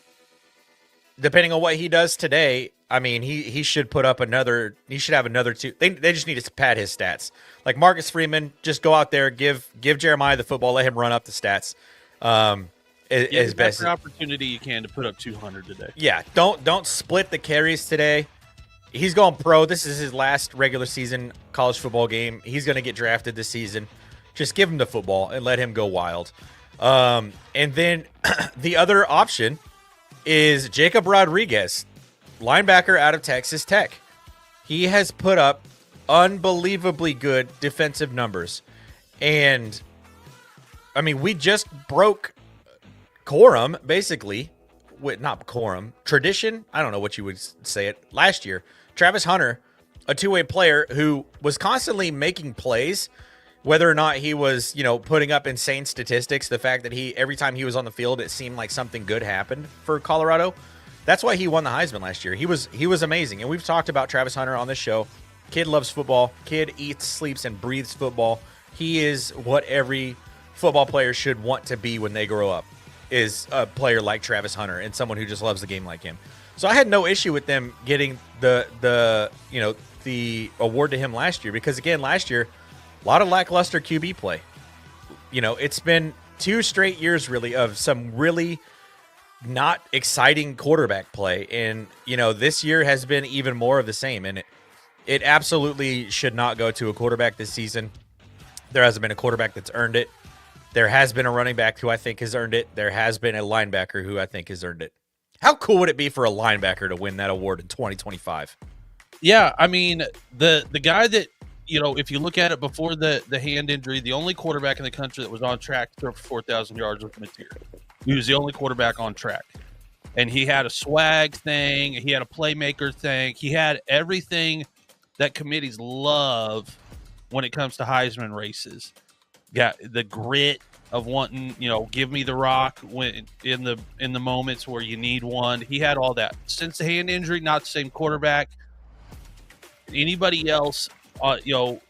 Depending on what he does today, I mean, he should put up another. He should have another two. They just need to pad his stats. Like Marcus Freeman, just go out there, give Jeremiah the football, let him run up the stats. As best every opportunity you can to put up 200 today. Yeah, don't split the carries today. He's going pro. This is his last regular season college football game. He's going to get drafted this season. Just give him the football and let him go wild. And then the other option is Jacob Rodriguez, linebacker out of Texas Tech. He has put up unbelievably good defensive numbers. And, I mean, we just broke quorum, basically. Not quorum. Tradition? I don't know what you would say it. Last year, Travis Hunter, a two-way player who was constantly making plays, whether or not he was, putting up insane statistics, the fact that every time he was on the field, it seemed like something good happened for Colorado. That's why he won the Heisman last year. He was amazing. And we've talked about Travis Hunter on this show. Kid loves football. Kid eats, sleeps, and breathes football. He is what every football player should want to be when they grow up, is a player like Travis Hunter and someone who just loves the game like him. So I had no issue with them getting the award to him last year, because again, last year, a lot of lackluster QB play. It's been 2 straight years really of some really not exciting quarterback play. And, this year has been even more of the same. And it absolutely should not go to a quarterback this season. There hasn't been a quarterback that's earned it. There has been a running back who I think has earned it. There has been a linebacker who I think has earned it. How cool would it be for a linebacker to win that award in 2025? Yeah, I mean, the guy that, if you look at it before the hand injury, the only quarterback in the country that was on track to throw for 4,000 yards was Mateer. He was the only quarterback on track. And he had a swag thing. He had a playmaker thing. He had everything that committees love when it comes to Heisman races. Got the grit of wanting, give me the rock when in the moments where you need one. He had all that. Since the hand injury, not the same quarterback. Anybody else, Carson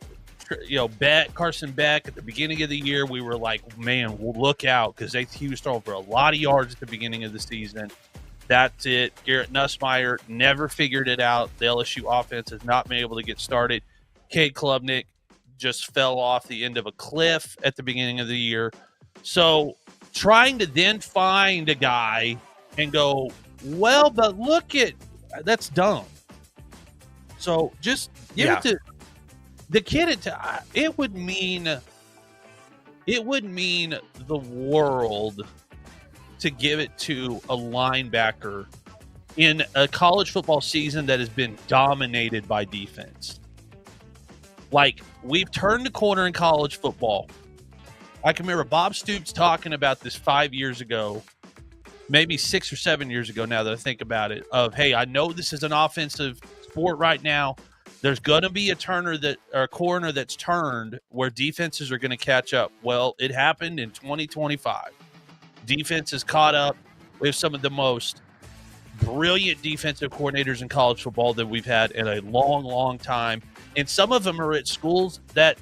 Beck at the beginning of the year, we were like, man, we'll look out, because he was throwing for a lot of yards at the beginning of the season. That's it. Garrett Nussmeier never figured it out. The LSU offense has not been able to get started. Cade Klubnik just fell off the end of a cliff at the beginning of the year. So trying to then find a guy and go, well, but look at that's dumb. So just give it to the kid. It would mean the world to give it to a linebacker in a college football season that has been dominated by defense. Like, we've turned the corner in college football. I can remember Bob Stoops talking about this 5 years ago, maybe 6 or 7 years ago now that I think about it, of, hey, I know this is an offensive sport right now. There's going to be a corner that's turned where defenses are going to catch up. Well, it happened in 2025. Defense is caught up. We have some of the most brilliant defensive coordinators in college football that we've had in a long, long time. And some of them are at schools that,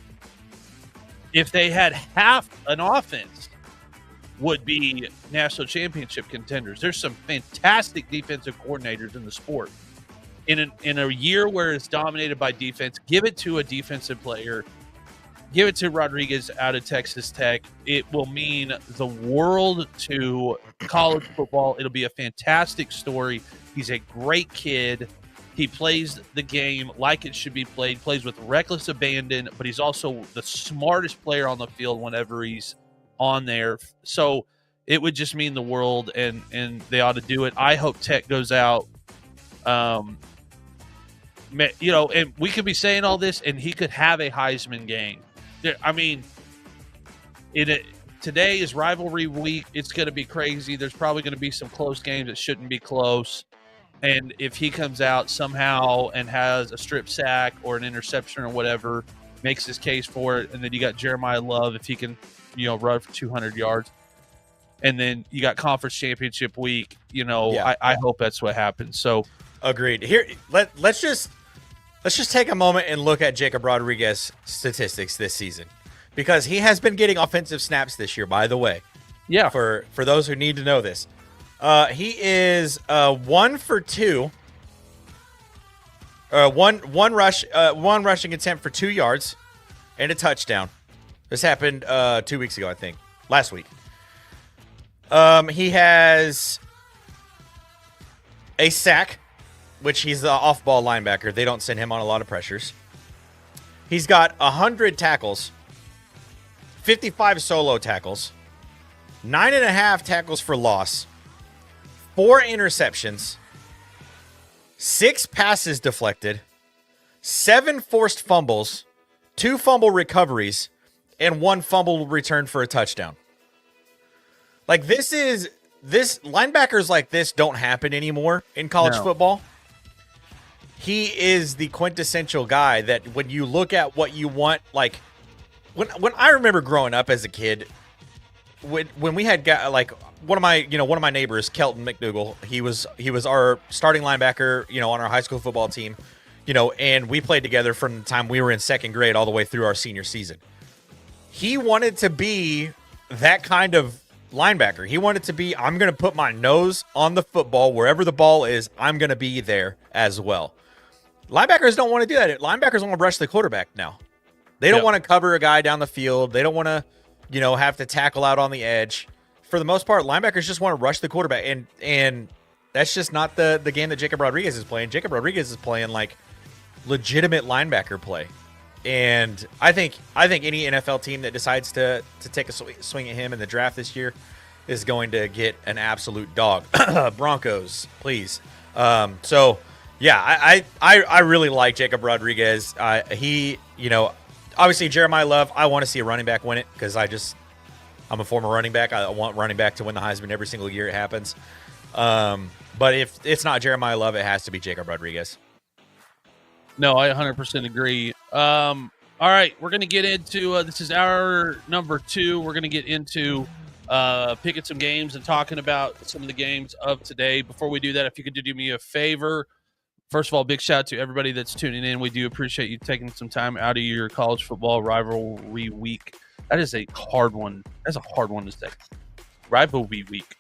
if they had half an offense, would be national championship contenders. There's some fantastic defensive coordinators in the sport. In a year where it's dominated by defense, give it to a defensive player. Give it to Rodriguez out of Texas Tech. It will mean the world to college football. It'll be a fantastic story. He's a great kid. He plays the game like it should be played, plays with reckless abandon, but he's also the smartest player on the field whenever he's on there. So it would just mean the world, and they ought to do it. I hope Tech goes out. And we could be saying all this, and he could have a Heisman game. I mean, today is rivalry week. It's going to be crazy. There's probably going to be some close games that shouldn't be close. And if he comes out somehow and has a strip sack or an interception or whatever, makes his case for it, and then you got Jeremiah Love, if he can, run for 200 yards. And then you got conference championship week. I hope that's what happens. So agreed. Here, let's just take a moment and look at Jacob Rodriguez's statistics this season, because he has been getting offensive snaps this year, by the way. Yeah. For those who need to know this. He is 1 for 2. One rushing attempt for 2 yards and a touchdown. This happened 2 weeks ago, I think. Last week. He has a sack, which he's the off-ball linebacker. They don't send him on a lot of pressures. He's got 100 tackles, 55 solo tackles, 9.5 tackles for loss, 4 interceptions, 6 passes deflected, 7 forced fumbles, 2 fumble recoveries, and 1 fumble return for a touchdown. Like this linebackers like this don't happen anymore in college football. He is the quintessential guy that when you look at what you want, like when I remember growing up as a kid, when we had got like one of my neighbors, Kelton McDougal, he was our starting linebacker, on our high school football team, and we played together from the time we were in second grade all the way through our senior season. He wanted to be that kind of linebacker. He wanted to be, I'm going to put my nose on the football wherever the ball is. I'm going to be there as well. Linebackers don't want to do that. Linebackers want to rush the quarterback now. They don't want to cover a guy down the field. They don't want to, have to tackle out on the edge. For the most part, linebackers just want to rush the quarterback, and that's just not the game that Jacob Rodriguez is playing. Jacob Rodriguez is playing like legitimate linebacker play. And I think any NFL team that decides to take a swing at him in the draft this year is going to get an absolute dog. Broncos, please. So yeah, I really like Jacob Rodriguez. He, obviously Jeremiah Love, I want to see a running back win it because I'm a former running back. I want running back to win the Heisman every single year it happens. But if it's not Jeremiah Love, it has to be Jacob Rodriguez. No, I 100% agree. All right, we're going to get into this is our number 2. We're going to get into picking some games and talking about some of the games of today. Before we do that, if you could do me a favor, first of all, big shout out to everybody that's tuning in. We do appreciate you taking some time out of your college football rivalry week. That is a hard one. That's a hard one to say. Rivalry week.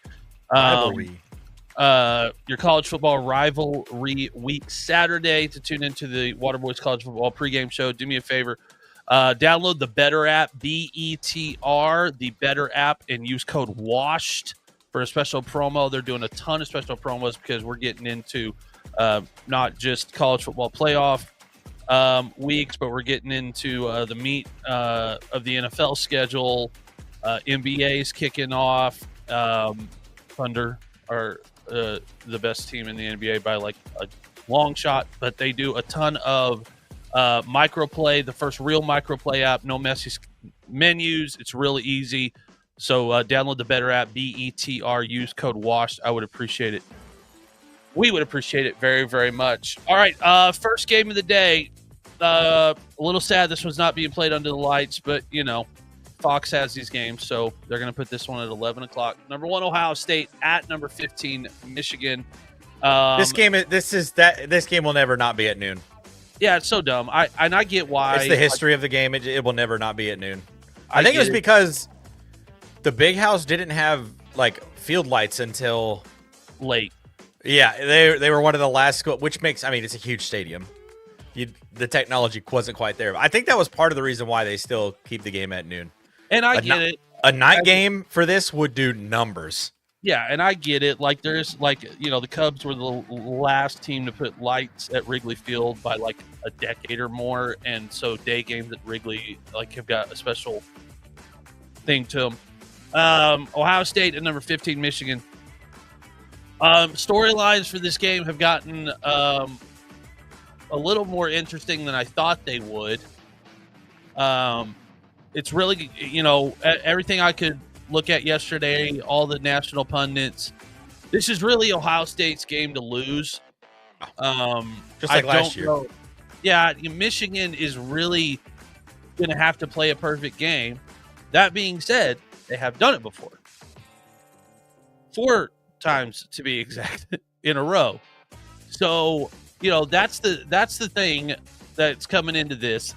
Your college football rivalry week Saturday to tune into the Waterboys College Football pregame show. Do me a favor. Download the Better app, BETR, the Better app, and use code WASHED for a special promo. They're doing a ton of special promos because we're getting into not just college football playoff weeks, but we're getting into the meat of the NFL schedule. NBA's kicking off. Thunder are the best team in the NBA by like a long shot, but they do a ton of microplay, the first real microplay app, no messy menus. It's really easy. So download the Better app, BETR, use code WASHED. I would appreciate it. We would appreciate it very, very much. All right, first game of the day. A little sad this was not being played under the lights, but, Fox has these games, so they're going to put this one at 11 o'clock. Number 1, Ohio State at number 15, Michigan. This game will never not be at noon. Yeah, it's so dumb. I get why. It's the history of the game. It will never not be at noon. I think it was because the Big House didn't have field lights until late. Yeah, they were one of the last school, which makes, it's a huge stadium. The technology wasn't quite there. I think that was part of the reason why they still keep the game at noon. And I get it. A night game for this would do numbers. Yeah, and I get it. The Cubs were the last team to put lights at Wrigley Field by a decade or more, and so day games at Wrigley have got a special thing to them. Ohio State at number 15, Michigan. Storylines for this game have gotten a little more interesting than I thought they would. It's really, everything I could look at yesterday, all the national pundits. This is really Ohio State's game to lose. Just like last year. Yeah, Michigan is really going to have to play a perfect game. That being said, they have done it before. 4 times to be exact in a row. So, that's the thing that's coming into this.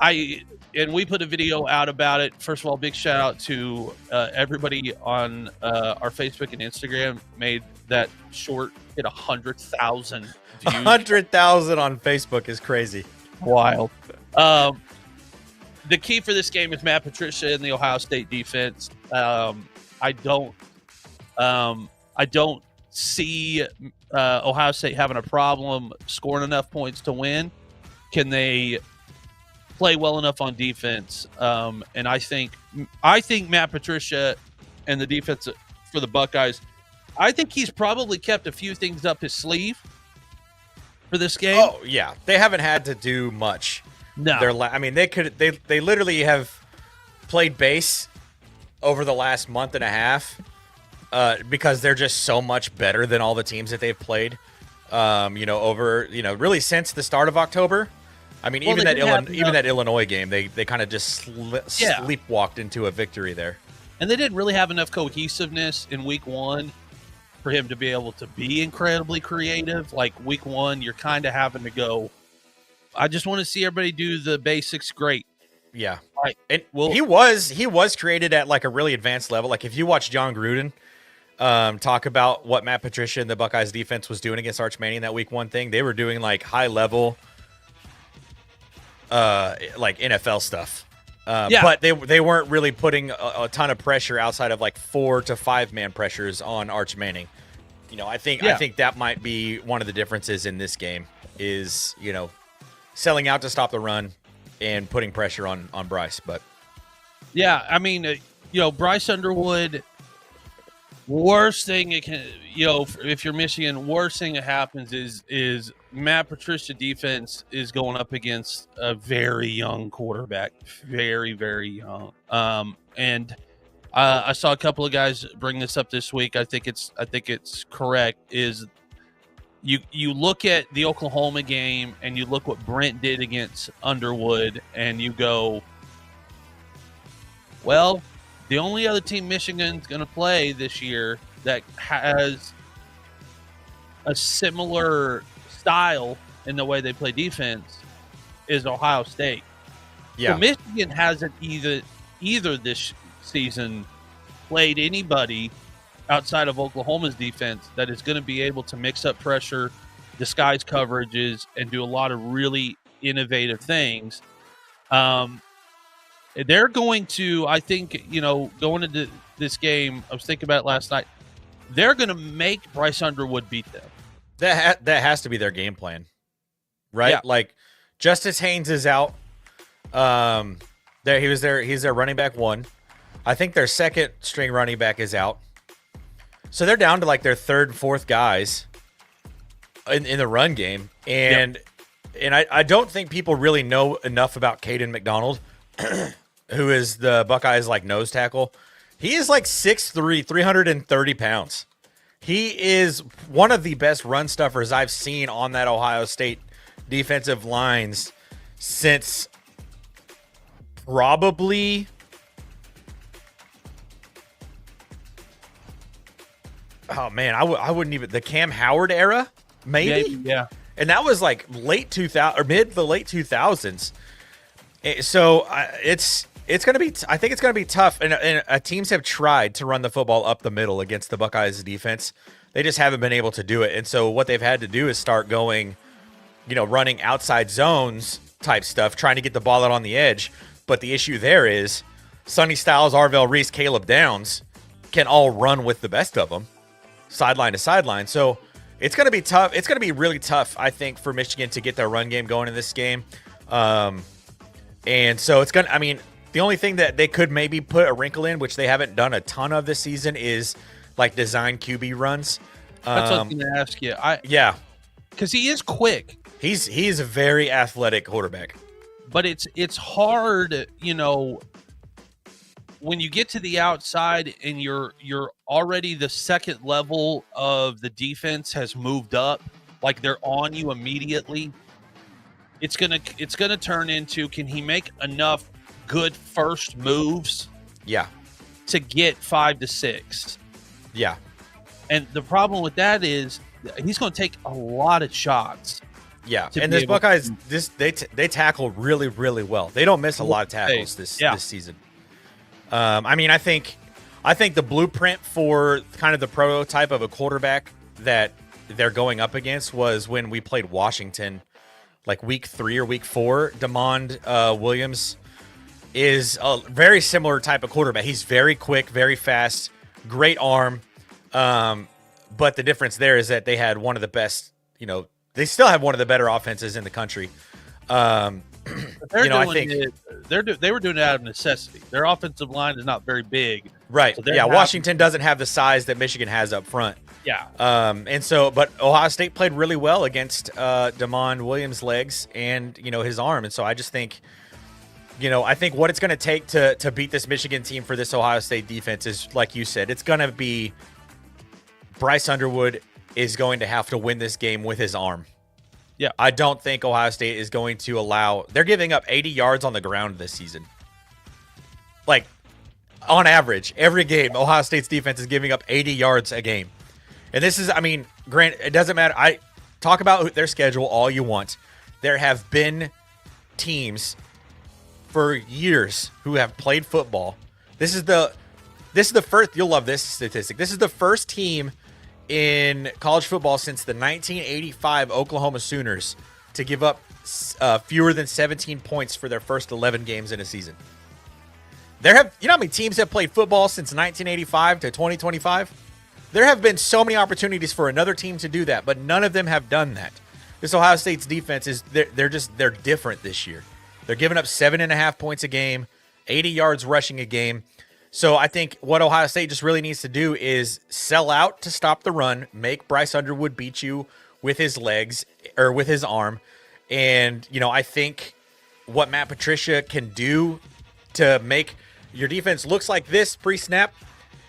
And we put a video out about it. First of all, big shout out to everybody on our Facebook and Instagram. Made that short hit 100,000 views. 100,000 on Facebook is crazy. Wild. The key for this game is Matt Patricia and the Ohio State defense. I don't see Ohio State having a problem scoring enough points to win. Can they play well enough on defense? And I think Matt Patricia and the defense for the Buckeyes, I think he's probably kept a few things up his sleeve for this game. Oh yeah, they haven't had to do much. No, they literally have played base over the last month and a half because they're just so much better than all the teams that they've played. Really since the start of October. I mean, even that Illinois game, they kind of just sleepwalked into a victory there. And they didn't really have enough cohesiveness in week one for him to be able to be incredibly creative. Like week one, you're kind of having to go, I just want to see everybody do the basics great. Yeah. Right. And he was created at like a really advanced level. Like if you watch John Gruden talk about what Matt Patricia and the Buckeyes defense was doing against Arch Manning that week one thing, they were doing like high level like NFL stuff. But they weren't really putting a ton of pressure outside of like 4 to 5 man pressures on Arch Manning. I think that might be one of the differences in this game is, selling out to stop the run and putting pressure on Bryce. But yeah, I mean, Bryce Underwood, worst thing it can, if you're Michigan, worst thing that happens is Matt Patricia defense is going up against a very young quarterback, very, very young. And I saw a couple of guys bring this up this week. I think it's correct. Is you look at the Oklahoma game and you look what Brent did against Underwood, and you go, well, the only other team Michigan's going to play this year that has a similar style in the way they play defense is Ohio State. Yeah. So Michigan hasn't either this season played anybody outside of Oklahoma's defense that is going to be able to mix up pressure, disguise coverages, and do a lot of really innovative things. They're going to, I think, going into this game, I was thinking about it last night, they're going to make Bryce Underwood beat them. That has to be their game plan, right? Yeah. Like Justice Haynes is out. He's their running back one. I think their second string running back is out. So they're down to like their third and fourth guys in the run game. And I don't think people really know enough about Caden McDonald, who is the Buckeyes like nose tackle. He is like 6'3", 330 pounds. He is one of the best run stuffers I've seen on that Ohio State defensive lines since probably I wouldn't even the Cam Howard era, maybe. Yeah. And that was like late 2000 or mid the late 2000s. So it's going to be I think it's going to be tough, and teams have tried to run the football up the middle against the Buckeyes defense. They just haven't been able to do it. And so what they've had to do is start going, running outside zones type stuff, trying to get the ball out on the edge. But the issue there is Sonny Styles, Arvell Reese, Caleb Downs can all run with the best of them, sideline to sideline. So it's going to be tough. It's going to be really tough, I think, for Michigan to get their run game going in this game. And so it's going to, the only thing that they could maybe put a wrinkle in, which they haven't done a ton of this season, is like design QB runs. That's what I was going to ask you. Yeah. Because he is quick. He's a very athletic quarterback. But it's hard, when you get to the outside and you're already the second level of the defense has moved up, like they're on you immediately. It's gonna turn into, can he make enough good first moves? Yeah. To get 5 to 6. Yeah. And the problem with that is he's going to take a lot of shots. Yeah, and this Buckeyes, they tackle really, really well. They don't miss a lot of tackles this season. I mean, I think the blueprint for kind of the prototype of a quarterback that they're going up against was when we played Washington, like week 3 or week 4. DeMond Williams is a very similar type of quarterback. He's very quick, very fast, great arm. But the difference there is that they had one of the best, they still have one of the better offenses in the country. I think they were doing it out of necessity. Their offensive line is not very big. Right. So Washington doesn't have the size that Michigan has up front. Yeah. But Ohio State played really well against DeMond Williams' legs and, his arm. And so I just think, I think what it's going to take to beat this Michigan team for this Ohio State defense is, like you said, it's going to be Bryce Underwood is going to have to win this game with his arm. Yeah. I don't think Ohio State is going to allow – they're giving up 80 yards on the ground this season. Like, on average, every game, Ohio State's defense is giving up 80 yards a game. And this is – I mean, granted, it doesn't matter. I talk about their schedule all you want. There have been teams for years who have played football. This is the first – you'll love this statistic. This is the first team – in college football since the 1985 Oklahoma Sooners to give up fewer than 17 points for their first 11 games in a season. You know how many teams have played football since 1985 to 2025? There have been so many opportunities for another team to do that, but none of them have done that. This Ohio State's defense is they're different this year. They're giving up 7.5 points a game, 80 yards rushing a game. So I think what Ohio State just really needs to do is sell out to stop the run, make Bryce Underwood beat you with his legs or with his arm. And, I think what Matt Patricia can do to make your defense looks like this pre-snap,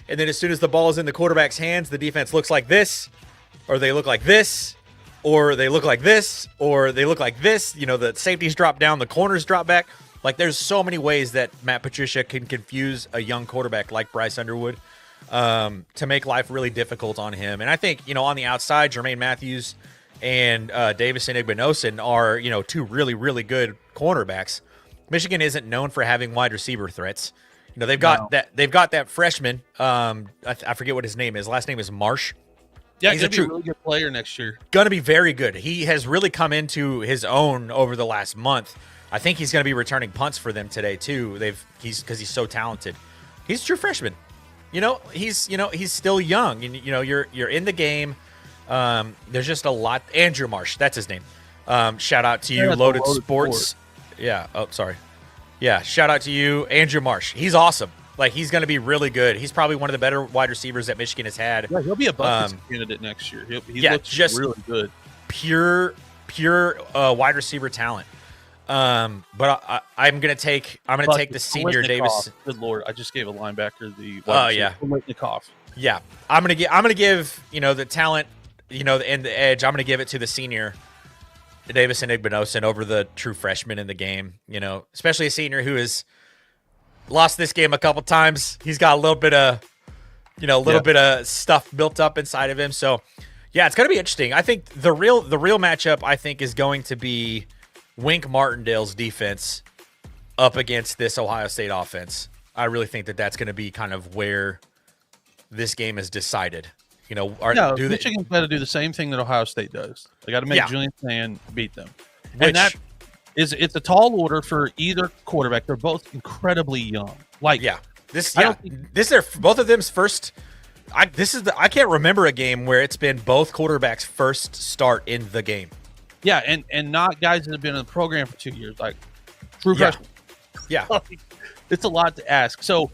and then as soon as the ball is in the quarterback's hands, the defense looks like this, or they look like this, or they look like this, or they look like this. The safeties drop down, the corners drop back. Like, there's so many ways that Matt Patricia can confuse a young quarterback like Bryce Underwood to make life really difficult on him. And I think, on the outside, Jermaine Matthews and Davison Igbinosun are, 2 really, really good cornerbacks. Michigan isn't known for having wide receiver threats. They've got that freshman. I forget what his name is. Last name is Marsh. Yeah, he's going to be a really good player next year. Going to be very good. He has really come into his own over the last month. I think he's going to be returning punts for them today too. Because he's so talented. He's a true freshman. He's still young, and you're in the game. There's just a lot. Andrew Marsh, that's his name. Shout out to you, Loaded Sports. Yeah. Oh, sorry. Yeah. Shout out to you, Andrew Marsh. He's awesome. Like, he's going to be really good. He's probably one of the better wide receivers that Michigan has had. Yeah, he'll be a Buckets candidate next year. He looks just really good. Pure wide receiver talent. But I'm gonna take the senior Davis. Good Lord, I just gave a linebacker the. Litnikoff. Yeah, I'm gonna give the talent, and the edge. I'm gonna give it to the senior, Davison Igbinosun, over the true freshman in the game. Especially a senior who has lost this game a couple times. He's got a little bit of, bit of stuff built up inside of him. So, yeah, it's gonna be interesting. I think the real matchup I think is going to be Wink Martindale's defense up against this Ohio State offense. I really think that that's going to be kind of where this game is decided. Michigan's got to do the same thing that Ohio State does. They got to make Julian Sand beat them. It's a tall order for either quarterback. They're both incredibly young. This is both of them's first. I can't remember a game where it's been both quarterbacks' first start in the game. Yeah, and not guys that have been in the program for 2 years, like true freshmen. Yeah. It's a lot to ask. So,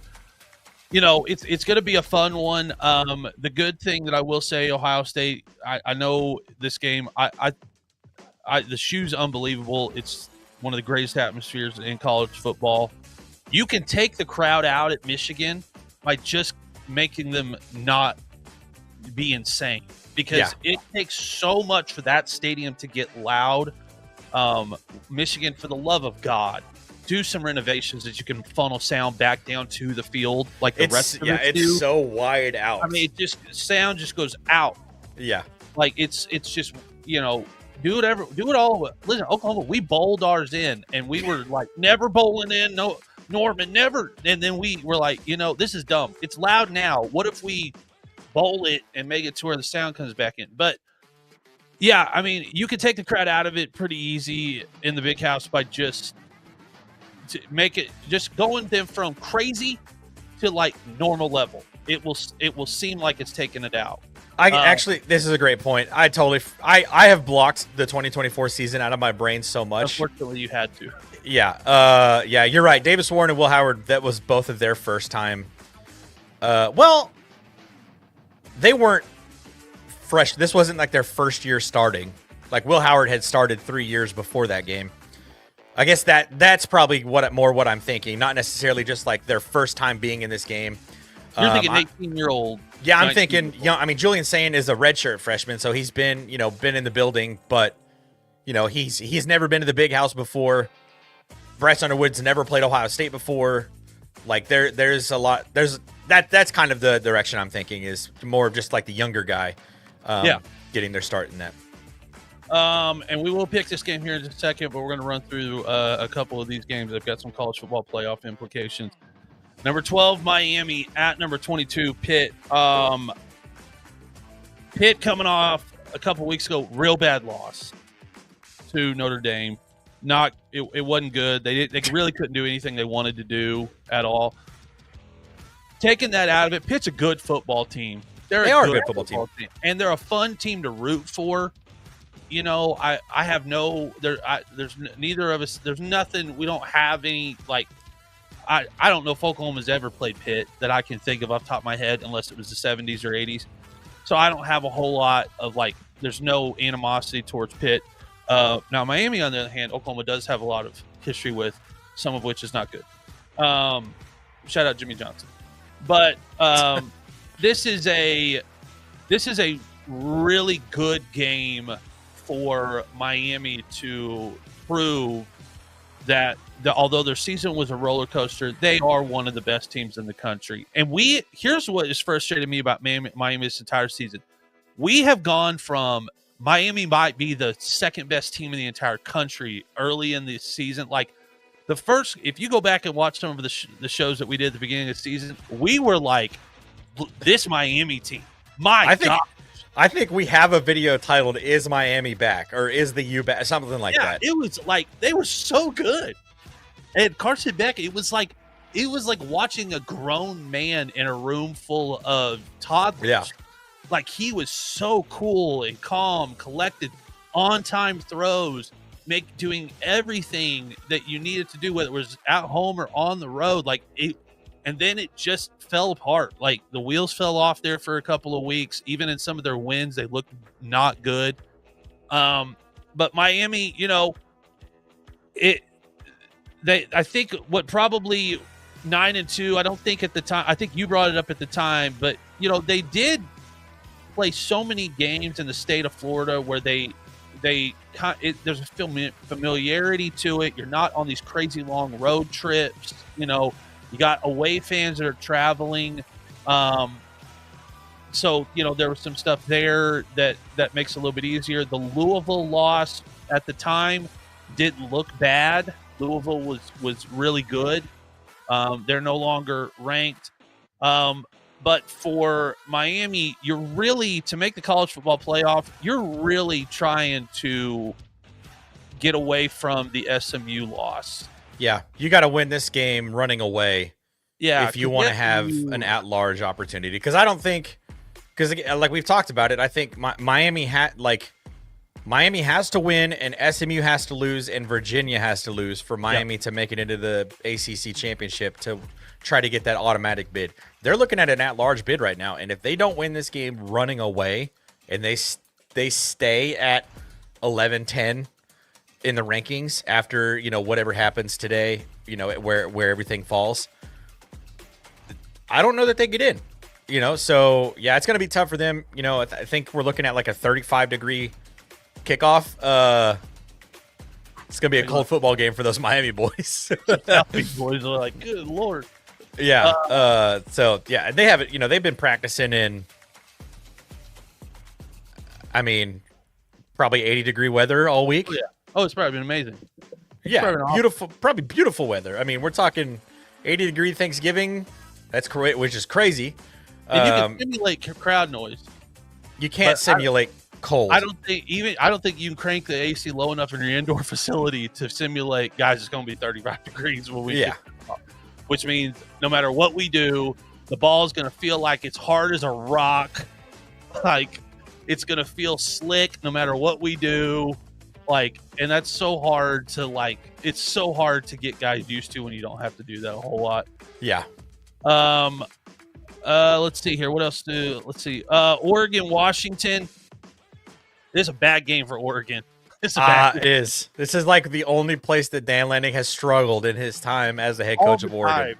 it's going to be a fun one. The good thing that I will say, Ohio State, I know this game, the shoe's unbelievable. It's one of the greatest atmospheres in college football. You can take the crowd out at Michigan by just making them not be insane. Because it takes so much for that stadium to get loud. Michigan, for the love of God, do some renovations that you can funnel sound back down to the field like the rest of it do. It's so wide out. I mean, sound just goes out. Yeah. Like it's just, do it all. Listen, Oklahoma, we bowled ours in, and we were like never bowling in. No, Norman, never. And then we were like, this is dumb. It's loud now. What if we bowl it and make it to where the sound comes back in? But yeah, I mean, you could take the crowd out of it pretty easy in the big house by just going them from crazy to like normal level. It will seem like it's taking it out. Actually, this is a great point. I have blocked the 2024 season out of my brain so much. Unfortunately, you had to. Yeah. Yeah, you're right. Davis Warren and Will Howard, that was both of their first time. Well, they weren't fresh. This wasn't like their first year starting. Like Will Howard had started 3 years before that game. I guess that's probably what I'm thinking. Not necessarily just like their first time being in this game. You're thinking 18-year-old. Yeah, I'm thinking, I mean, Julian Sain is a redshirt freshman, so he's been in the building, but, he's never been to the big house before. Bryce Underwood's never played Ohio State before. Like, there's a lot. That's kind of the direction I'm thinking, is more of just like the younger guy getting their start in that. And we will pick this game here in just a second, but we're going to run through a couple of these games. I've got some college football playoff implications. Number 12, Miami at number 22, Pitt. Pitt coming off a couple weeks ago, real bad loss to Notre Dame. It wasn't good. They really couldn't do anything they wanted to do at all. Taking that out of it, Pitt's a good football team. They are a good football team, and they're a fun team to root for. I have there's neither of us. There's nothing. We don't have any like. I don't know if Oklahoma's ever played Pitt that I can think of off the top of my head, unless it was the 70s or 80s. So I don't have a whole lot of there's no animosity towards Pitt. Now Miami, on the other hand, Oklahoma does have a lot of history with, some of which is not good. Shout out Jimmy Johnson. But this is a really good game for Miami to prove that although their season was a roller coaster, they are one of the best teams in the country. And here's what has frustrated me about Miami this entire season. We have gone from Miami might be the second best team in the entire country early in the season. Like the first, if you go back and watch some of the shows that we did at the beginning of the season, we were like, this Miami team. God. I think we have a video titled "Is Miami Back?" or "Is the U Back?" Something like that. It was like they were so good. And Carson Beck, it was like watching a grown man in a room full of toddlers. Yeah. Like he was so cool and calm, collected, on-time throws, doing everything that you needed to do, whether it was at home or on the road. And then it just fell apart. Like the wheels fell off there for a couple of weeks. Even in some of their wins, they looked not good. But Miami, I think what probably 9-2. I don't think at the time. I think you brought it up at the time, but they did play so many games in the state of Florida where there's a familiarity to it. You're not on these crazy long road trips. You got away fans that are traveling. So, there was some stuff there that makes it a little bit easier. The Louisville loss at the time didn't look bad. Louisville was really good. They're no longer ranked. But for Miami, you're really, to make the college football playoff, you're really trying to get away from the SMU loss. Yeah, you got to win this game running away. Yeah, if you want to have an at-large opportunity, because I don't think, because like we've talked about it, I think Miami has to win, and SMU has to lose, and Virginia has to lose for Miami to make it into the ACC championship to try to get that automatic bid. They're looking at an at-large bid right now, and if they don't win this game running away, and they stay at 11-10 in the rankings after whatever happens today, where everything falls, I don't know that they get in. So yeah, it's gonna be tough for them. I think we're looking at like a 35-degree kickoff. It's gonna be a cold football game for those Miami boys. Miami boys are like, good Lord. Yeah. So yeah, they have it. They've been practicing in. I mean, Probably 80-degree weather all week. Oh, yeah. Oh, it's probably been amazing. Yeah, beautiful, probably beautiful weather. I mean, we're talking 80-degree Thanksgiving. That's correct, which is crazy. And you can simulate crowd noise. You can't simulate cold. I don't think you can crank the AC low enough in your indoor facility to simulate. Guys, it's going to be 35 degrees when we which means no matter what we do, the ball is going to feel like it's hard as a rock. Like it's going to feel slick no matter what we do. Like, and that's so hard to it's so hard to get guys used to when you don't have to do that a whole lot. Yeah. Let's see here. What else let's see. Oregon, Washington. This is a bad game for Oregon. It is. This is like the only place that Dan Lanning has struggled in his time as the head coach of Oregon.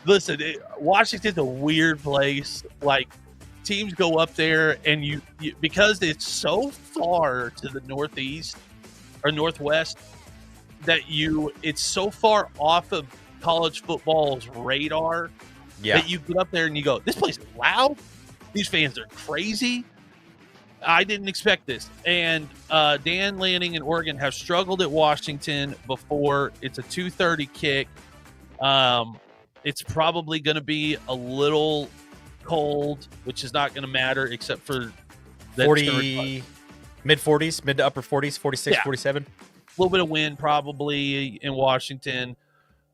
Listen, Washington's a weird place. Like, teams go up there and you because it's so far to the northeast or northwest that it's so far off of college football's radar that you get up there and you go, this place is loud. These fans are crazy. I didn't expect this. And Dan Lanning and Oregon have struggled at Washington before. It's a 2:30 kick. It's probably going to be a little cold, which is not going to matter except for 40, mid-40s, mid to upper 40s, 46, 47. A little bit of wind probably in Washington.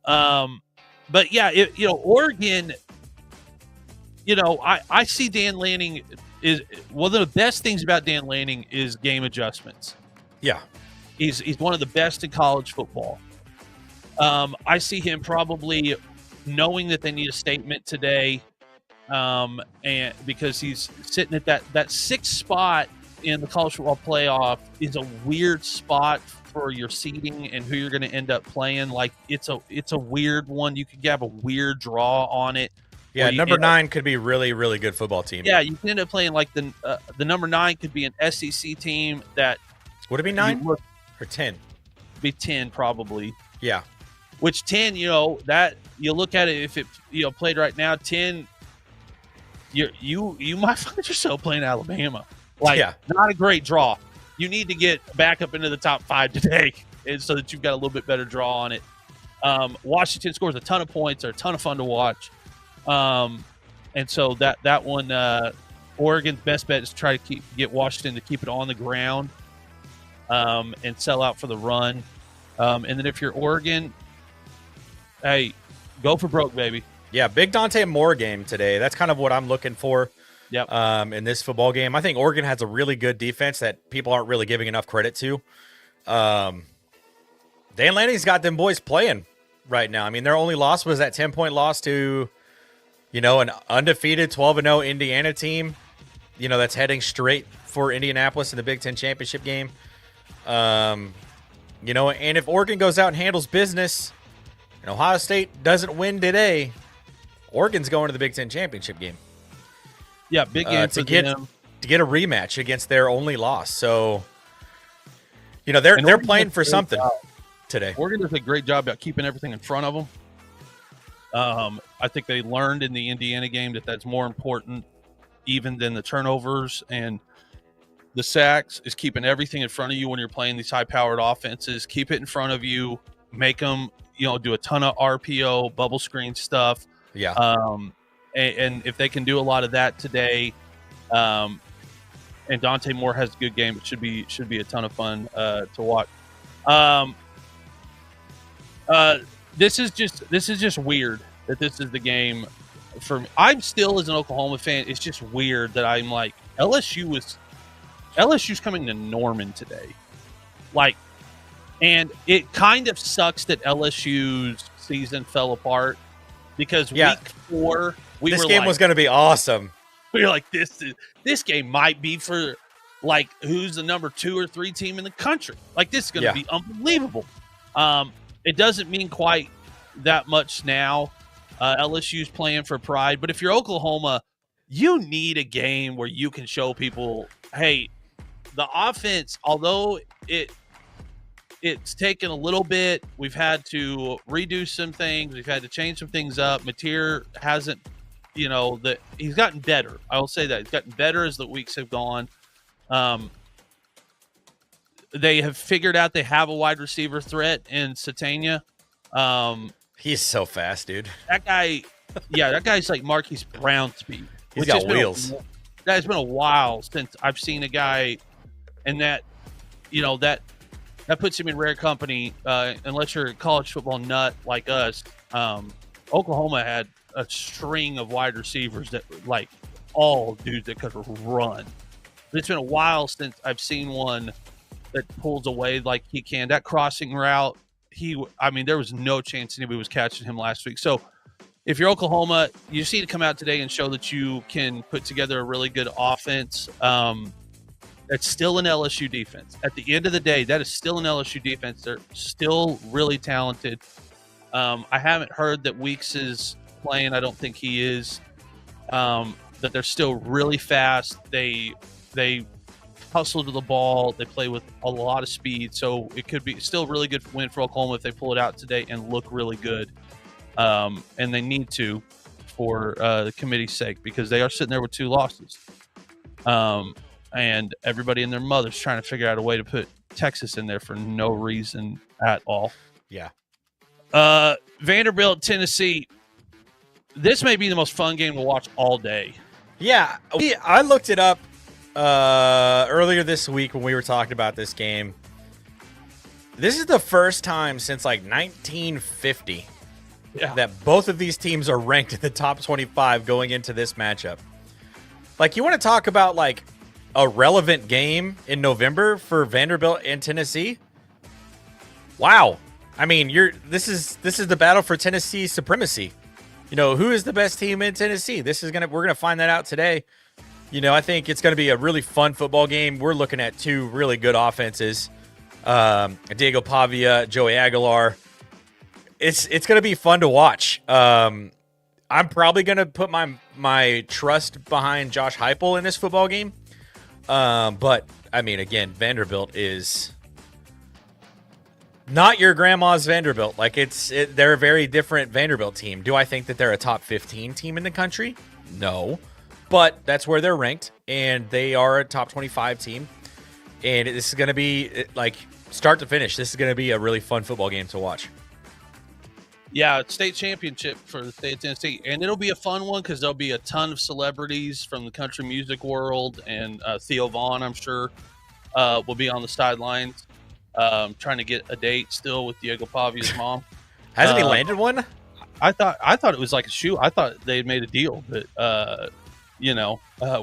But yeah, Oregon, I see Dan Lanning is one of the best things about Dan Lanning is game adjustments. Yeah. He's one of the best in college football. I see him probably knowing that they need a statement today. And because he's sitting at that sixth spot in the college football playoff is a weird spot for your seeding and who you're going to end up playing. Like it's a weird one. You could have a weird draw on it. Yeah, number 9 could be a really, really good football team. Yeah, you can end up playing like the number 9 could be an SEC team that would it be 9 or 10? Be 10 probably. Yeah, which 10, that you look at it if it played right now 10. You might find yourself playing Alabama. Not a great draw. You need to get back up into the top 5 today, and so that you've got a little bit better draw on it. Washington scores a ton of points. They're a ton of fun to watch. And so that one, Oregon's best bet is to try to get Washington to keep it on the ground, and sell out for the run. And then if you're Oregon, hey, go for broke, baby. Yeah, big Dante Moore game today. That's kind of what I'm looking for. Yep. In this football game, I think Oregon has a really good defense that people aren't really giving enough credit to. Dan Lanning's got them boys playing right now. I mean, their only loss was that 10-point loss to, an undefeated 12-0 Indiana team, that's heading straight for Indianapolis in the Big Ten championship game. And if Oregon goes out and handles business, and Ohio State doesn't win today, Oregon's going to the Big Ten championship game. Yeah, big game to get a rematch against their only loss. So, they're playing for something today. Oregon does a great job about keeping everything in front of them. I think they learned in the Indiana game that's more important even than the turnovers and the sacks is keeping everything in front of you when you're playing these high-powered offenses. Keep it in front of you. Make them, do a ton of RPO, bubble screen stuff. Yeah. And if they can do a lot of that today, and Dante Moore has a good game, it should be a ton of fun to watch. This is just weird that this is the game for me. I'm still, as an Oklahoma fan, it's just weird that I'm like LSU's coming to Norman today, and it kind of sucks that LSU's season fell apart because week 4 this game was going to be awesome. We were like, this game might be for who's the number 2 or 3 team in the country. This is going to be unbelievable. It doesn't mean quite that much now. LSU's playing for pride, but if you're Oklahoma, you need a game where you can show people, hey, the offense, although it's taken a little bit, we've had to redo some things, we've had to change some things up. Mateer hasn't, he's gotten better. I will say that he's gotten better as the weeks have gone. they have figured out they have a wide receiver threat in Satania. He's so fast, dude. That guy, that guy's like Marquise Brown speed. He's got wheels. It's been a while since I've seen a guy, and that puts him in rare company. Unless you're a college football nut like us, Oklahoma had a string of wide receivers that like all dudes that could run. But it's been a while since I've seen one that pulls away like he can. That crossing route, there was no chance anybody was catching him last week. So if you're Oklahoma, you just need to come out today and show that you can put together a really good offense. It's still an LSU defense. At the end of the day, that is still an LSU defense. They're still really talented. I haven't heard that Weeks is playing. I don't think he is. That they're still really fast. They hustle to the ball. They play with a lot of speed. So it could be still a really good win for Oklahoma if they pull it out today and look really good. And they need to for the committee's sake, because they are sitting there with 2 losses. And everybody and their mother's trying to figure out a way to put Texas in there for no reason at all. Yeah. Vanderbilt, Tennessee. This may be the most fun game to watch all day. Yeah. I looked it up earlier this week when we were talking about this game. This is the first time since like 1950 that both of these teams are ranked in the top 25 going into this matchup. Like, you want to talk about like a relevant game in November for Vanderbilt and Tennessee? Wow. I mean, this is the battle for Tennessee supremacy. Who is the best team in Tennessee? We're gonna find that out today. I think it's gonna be a really fun football game. We're looking at 2 really good offenses. Diego Pavia, Joey Aguilar. It's gonna be fun to watch. I'm probably gonna put my trust behind Josh Heupel in this football game. But I mean, again, Vanderbilt is not your grandma's Vanderbilt. Like, they're a very different Vanderbilt team. Do I think that they're a top 15 team in the country? No, but that's where they're ranked, and they are a top 25 team. And this is going to be like start to finish. This is going to be a really fun football game to watch. Yeah, state championship for the state of Tennessee. And it'll be a fun one because there'll be a ton of celebrities from the country music world. And Theo Vaughn, I'm sure, will be on the sidelines trying to get a date still with Diego Pavia's mom. Hasn't he landed one? I thought it was like a shoe. I thought they had made a deal. But,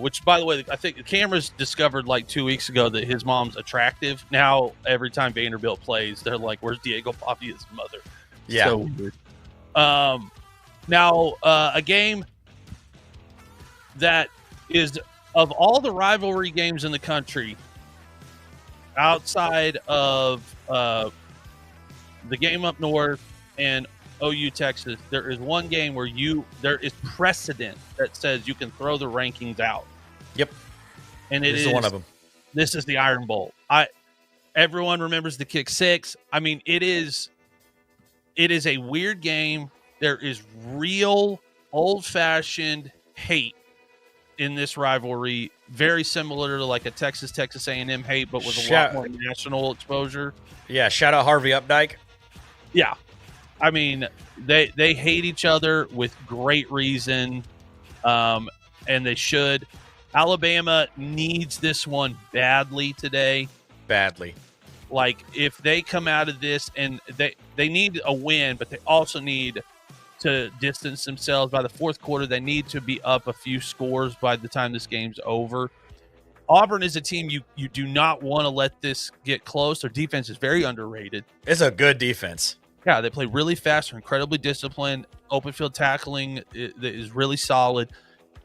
which, by the way, I think the cameras discovered like 2 weeks ago that his mom's attractive. Now, every time Vanderbilt plays, they're like, where's Diego Pavia's mother? Yeah. So weird. Now, a game that is, of all the rivalry games in the country, outside of the game up north and OU Texas, there is one game where there is precedent that says you can throw the rankings out. Yep. And this is one of them. This is the Iron Bowl. Everyone remembers the kick 6. I mean, it is a weird game. There is real old-fashioned hate in this rivalry, very similar to like a Texas A&M hate, but with a lot more national exposure. Yeah, shout out Harvey Updike. Yeah. I mean, they hate each other with great reason, and they should. Alabama needs this one badly today. Badly. Like, if they come out of this, and they need a win, but they also need to distance themselves. By the fourth quarter, they need to be up a few scores by the time this game's over. Auburn is a team you do not want to let this get close. Their defense is very underrated. It's a good defense. Yeah, they play really fast. They're incredibly disciplined. Open field tackling is really solid.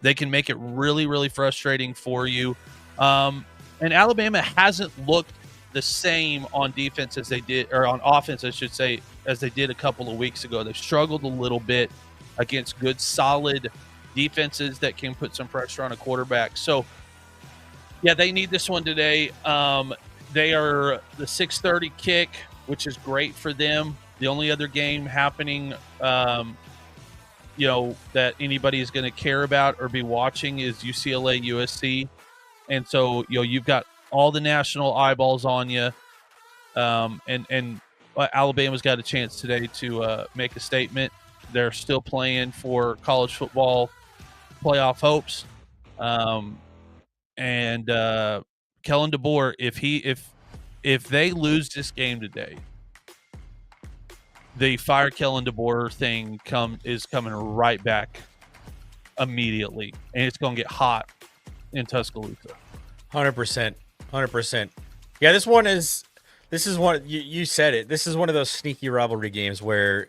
They can make it really, really frustrating for you. And Alabama hasn't looked the same on defense as they did, or on offense, I should say, as they did a couple of weeks ago. They've struggled a little bit against good, solid defenses that can put some pressure on a quarterback. So, yeah, they need this one today. They are the 6:30 kick, which is great for them. The only other game happening, that anybody is going to care about or be watching is UCLA USC. And so, you've got all the national eyeballs on you. And Alabama's got a chance today to make a statement. They're still playing for college football playoff hopes. And Kellen DeBoer, if they lose this game today, the fire Kellen DeBoer thing is coming right back immediately, and it's going to get hot in Tuscaloosa. 100%, 100%. Yeah, this is one you said it. This is one of those sneaky rivalry games where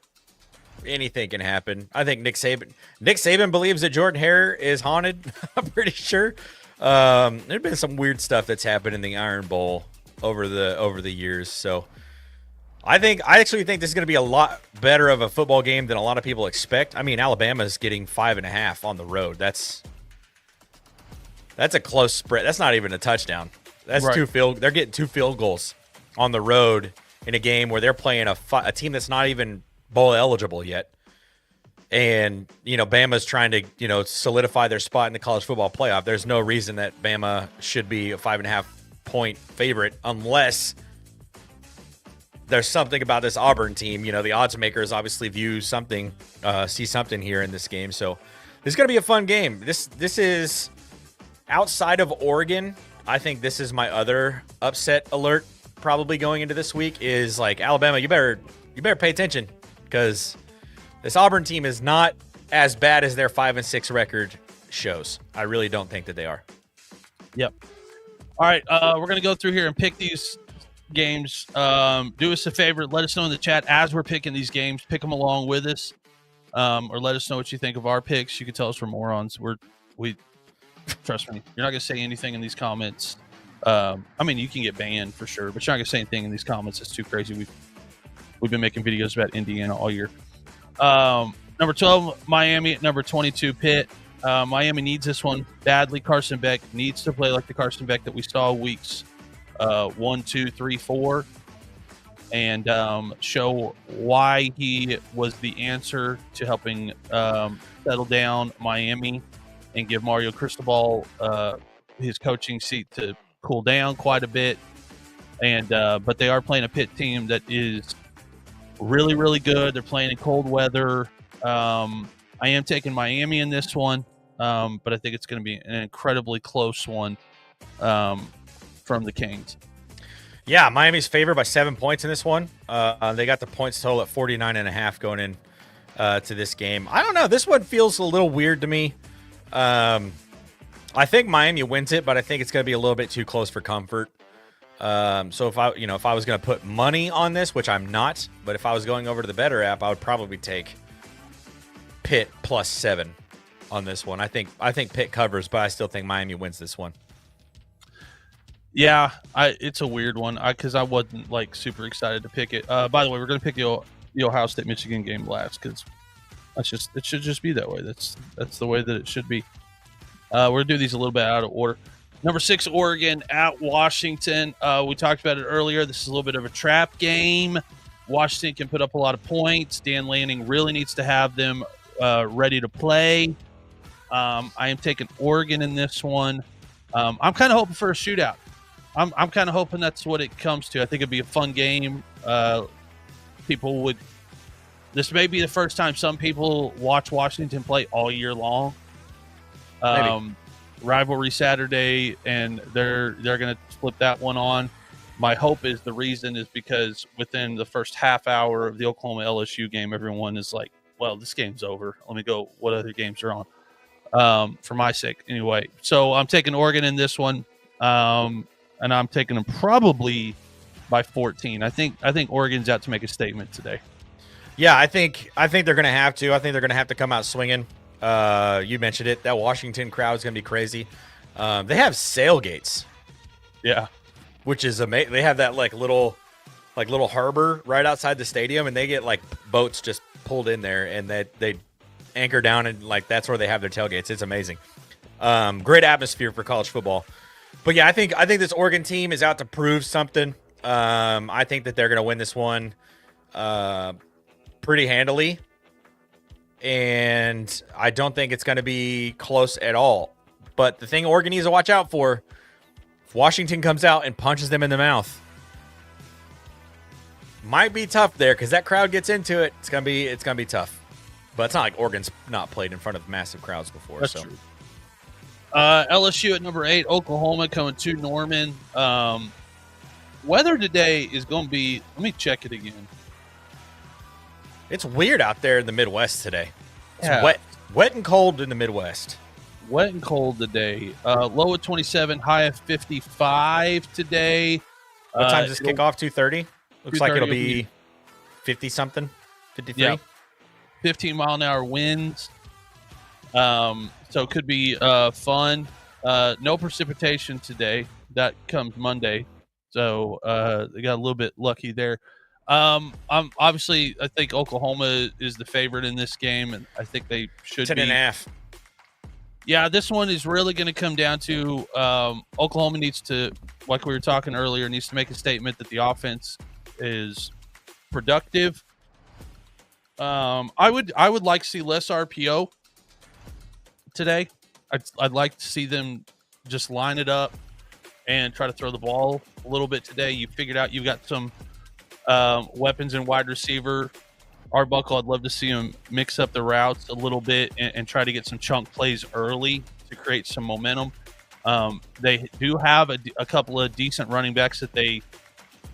anything can happen. I think Nick Saban believes that Jordan Hare is haunted. I'm pretty sure. There's been some weird stuff that's happened in the Iron Bowl over the years. So I actually think this is going to be a lot better of a football game than a lot of people expect. I mean, Alabama's getting 5.5 on the road. That's a close spread. That's not even a touchdown. That's right. They're getting 2 field goals on the road in a game where they're playing a team that's not even bowl eligible yet. And, Bama's trying to, solidify their spot in the college football playoff. There's no reason that Bama should be a 5.5 point favorite unless there's something about this Auburn team. The odds makers obviously see something here in this game. So this is going to be a fun game. This is outside of Oregon. I think this is my other upset alert probably going into this week is like Alabama. You better pay attention because this Auburn team is not as bad as their 5-6 record shows. I really don't think that they are. Yep. All right, we're going to go through here and pick these games. Do us a favor. Let us know in the chat as we're picking these games. Pick them along with us, or let us know what you think of our picks. You can tell us we're morons. We trust me. You're not going to say anything in these comments. I mean, you can get banned for sure, but you're not going to say anything in these comments. It's too crazy. We've been making videos about Indiana all year. Number 12, Miami. At number 22, Pitt. Miami needs this one badly. Carson Beck needs to play like the Carson Beck that we saw weeks 1, 2, 3, 4, and show why he was the answer to helping settle down Miami and give Mario Cristobal his coaching seat to cool down quite a bit. And but they are playing a Pitt team that is really, really good. They're playing in cold weather. I am taking Miami in this one, but I think it's going to be an incredibly close one from the Kings. Yeah, Miami's favored by 7 points in this one. They got the points total at 49.5 going in to this game. I don't know. This one feels a little weird to me. I think Miami wins it, but I think it's going to be a little bit too close for comfort. So if I was going to put money on this, which I'm not, but if I was going over to the Better app, I would probably take Pitt plus 7 on this one. I think Pitt covers, but I still think Miami wins this one. Yeah, it's a weird one because I wasn't like super excited to pick it. By the way, we're going to pick the Ohio State Michigan game last because it should just be that way. That's the way that it should be. We're going to do these a little bit out of order. Number 6, Oregon at Washington. We talked about it earlier. This is a little bit of a trap game. Washington can put up a lot of points. Dan Lanning really needs to have them ready to play. I am taking Oregon in this one. I'm kind of hoping for a shootout. I'm kind of hoping that's what it comes to. I think it'd be a fun game. This may be the first time some people watch Washington play all year long. Rivalry Saturday, and they're going to flip that one on. My hope is the reason is because within the first half hour of the Oklahoma LSU game, everyone is like, well, this game's over. Let me go. What other games are on? For my sake, anyway. So I'm taking Oregon in this one, and I'm taking them probably by 14. I think Oregon's out to make a statement today. Yeah, I think they're going to have to. I think they're going to have to come out swinging. You mentioned it. That Washington crowd is going to be crazy. They have sailgates. Yeah. Which is amazing. They have that little harbor right outside the stadium, and they get boats just pulled in there, and they anchor down, and that's where they have their tailgates. It's amazing. Great atmosphere for college football. But yeah, I think this Oregon team is out to prove something. I think that they're going to win this one pretty handily, and I don't think it's going to be close at all. But the thing Oregon needs to watch out for, if Washington comes out and punches them in the mouth, might be tough there because that crowd gets into it. It's gonna be tough. But it's not like Oregon's not played in front of massive crowds before. That's true. LSU at number 8, Oklahoma coming to Norman. Weather today is going to be. Let me check it again. It's weird out there in the Midwest today. It's Yeah. wet and cold in the Midwest. Wet and cold today. Low at 27, high at 55 today. What time does this kick off? 2:30. Looks like it'll 2:30 be 50 something, 53. Yeah. 15-mile-an-hour winds. So it could be fun. No precipitation today. That comes Monday. So they got a little bit lucky there. I think Oklahoma is the favorite in this game, and I think they should 10.5. Yeah, this one is really going to come down to Oklahoma needs to, like we were talking earlier, needs to make a statement that the offense is productive. I would like to see less RPO today. I'd like to see them just line it up and try to throw the ball a little bit today. You figured out you've got some weapons in wide receiver. Arbuckle, I'd love to see him mix up the routes a little bit and try to get some chunk plays early to create some momentum. They do have a couple of decent running backs that they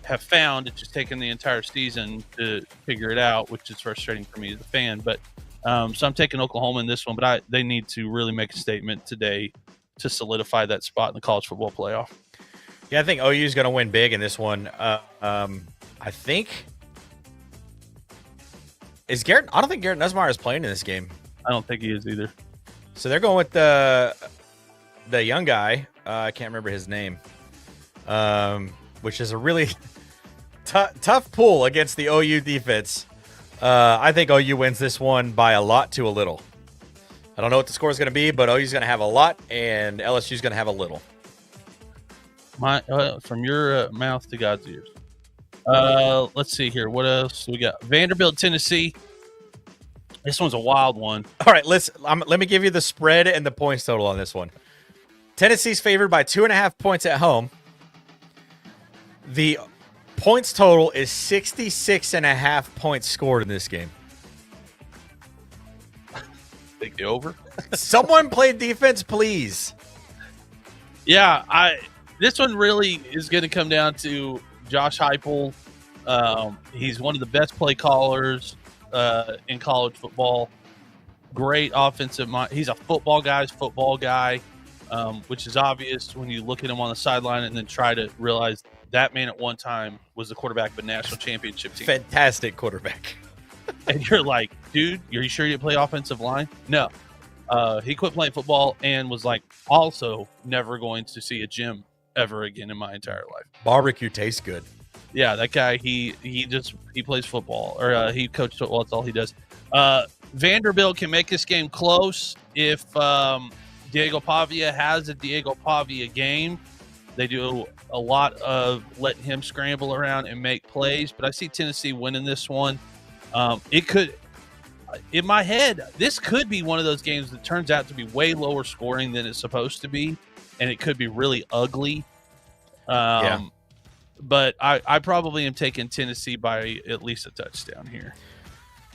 have found. It's just taken the entire season to figure it out, which is frustrating for me as a fan. But so I'm taking Oklahoma in this one, but they need to really make a statement today to solidify that spot in the college football playoff. Yeah, I think OU is going to win big in this one. I think Garrett. I don't think Garrett Nussmeier is playing in this game. I don't think he is either. So they're going with the young guy. I can't remember his name, which is a really tough pull against the OU defense. I think OU wins this one by a lot to a little. I don't know what the score is going to be, but OU's going to have a lot, and LSU's going to have a little. From your mouth to God's ears. Let's see here. What else we got? Vanderbilt, Tennessee. This one's a wild one. All right, let me give you the spread and the points total on this one. Tennessee's favored by 2.5 points at home. The points total is 66.5 points scored in this game. Take the over. Someone play defense, please. Yeah, this one really is going to come down to Josh Heupel. He's one of the best play callers in college football. Great offensive mind. He's a football guy, which is obvious when you look at him on the sideline and then try to realize that man at one time was the quarterback of a national championship team. Fantastic quarterback. And you're like, dude, are you sure you play offensive line? No. He quit playing football and was like, also never going to see a gym ever again in my entire life. Barbecue tastes good. Yeah, that guy, he plays football, or he coached football. That's all he does. Vanderbilt can make this game close if Diego Pavia has a Diego Pavia game. They do a lot of letting him scramble around and make plays, but I see Tennessee winning this one. It could, in my head, this could be one of those games that turns out to be way lower scoring than it's supposed to be, and it could be really ugly. But I probably am taking Tennessee by at least a touchdown here.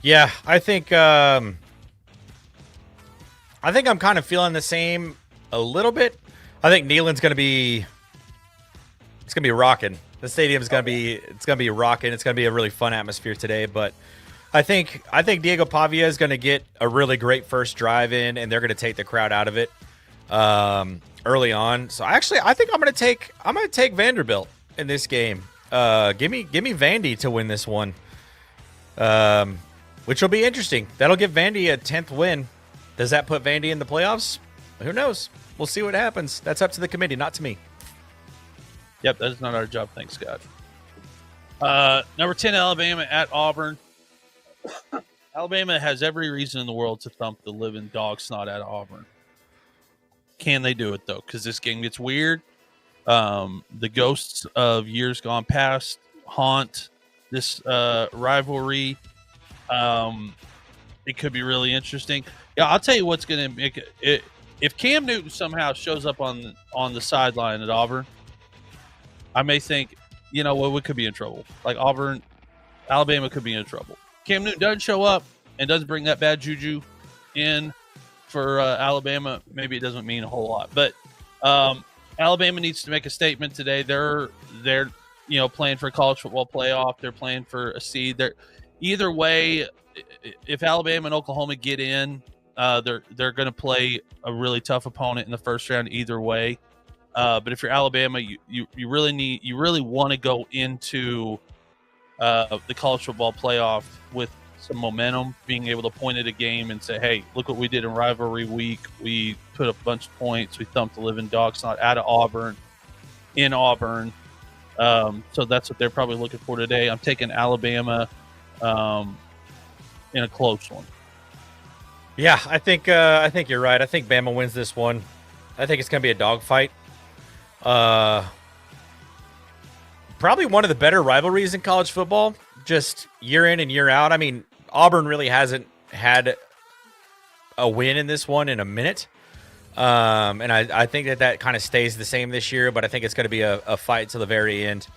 Yeah, I think I'm kind of feeling the same a little bit. I think Neyland's going to be rocking. The stadium's going to be rocking. It's going to be a really fun atmosphere today, but I think Diego Pavia is going to get a really great first drive in, and they're going to take the crowd out of it early on. So I think I'm going to take Vanderbilt in this game. Give me Vandy to win this one, which will be interesting. That'll give Vandy a 10th win. Does that put Vandy in the playoffs? Who knows? We'll see what happens. That's up to the committee, not to me. Yep, that is not our job. Thanks, Scott. Number 10, Alabama at Auburn. Alabama has every reason in the world to thump the living dog snot out of Auburn. Can they do it, though? Because this game gets weird. The ghosts of years gone past haunt this rivalry. It could be really interesting. Yeah, I'll tell you what's going to make it. If Cam Newton somehow shows up on the sideline at Auburn, I may think, you know what, we could be in trouble. Like Auburn, Alabama could be in trouble. Cam Newton doesn't show up and doesn't bring that bad juju in for Alabama. Maybe it doesn't mean a whole lot, but Alabama needs to make a statement today. They're playing for a college football playoff. They're playing for a seed. Either way, if Alabama and Oklahoma get in, they're going to play a really tough opponent in the first round either way. But if you're Alabama, you really want to go into the college football playoff with some momentum, being able to point at a game and say, hey, look what we did in rivalry week. We put up a bunch of points. We thumped the living dog snot out of Auburn, in Auburn. So that's what they're probably looking for today. I'm taking Alabama in a close one. Yeah, I think you're right. I think Bama wins this one. I think it's going to be a dogfight. Probably one of the better rivalries in college football, just year in and year out. I mean, Auburn really hasn't had a win in this one in a minute. And I think that kind of stays the same this year, but I think it's going to be a fight to the very end.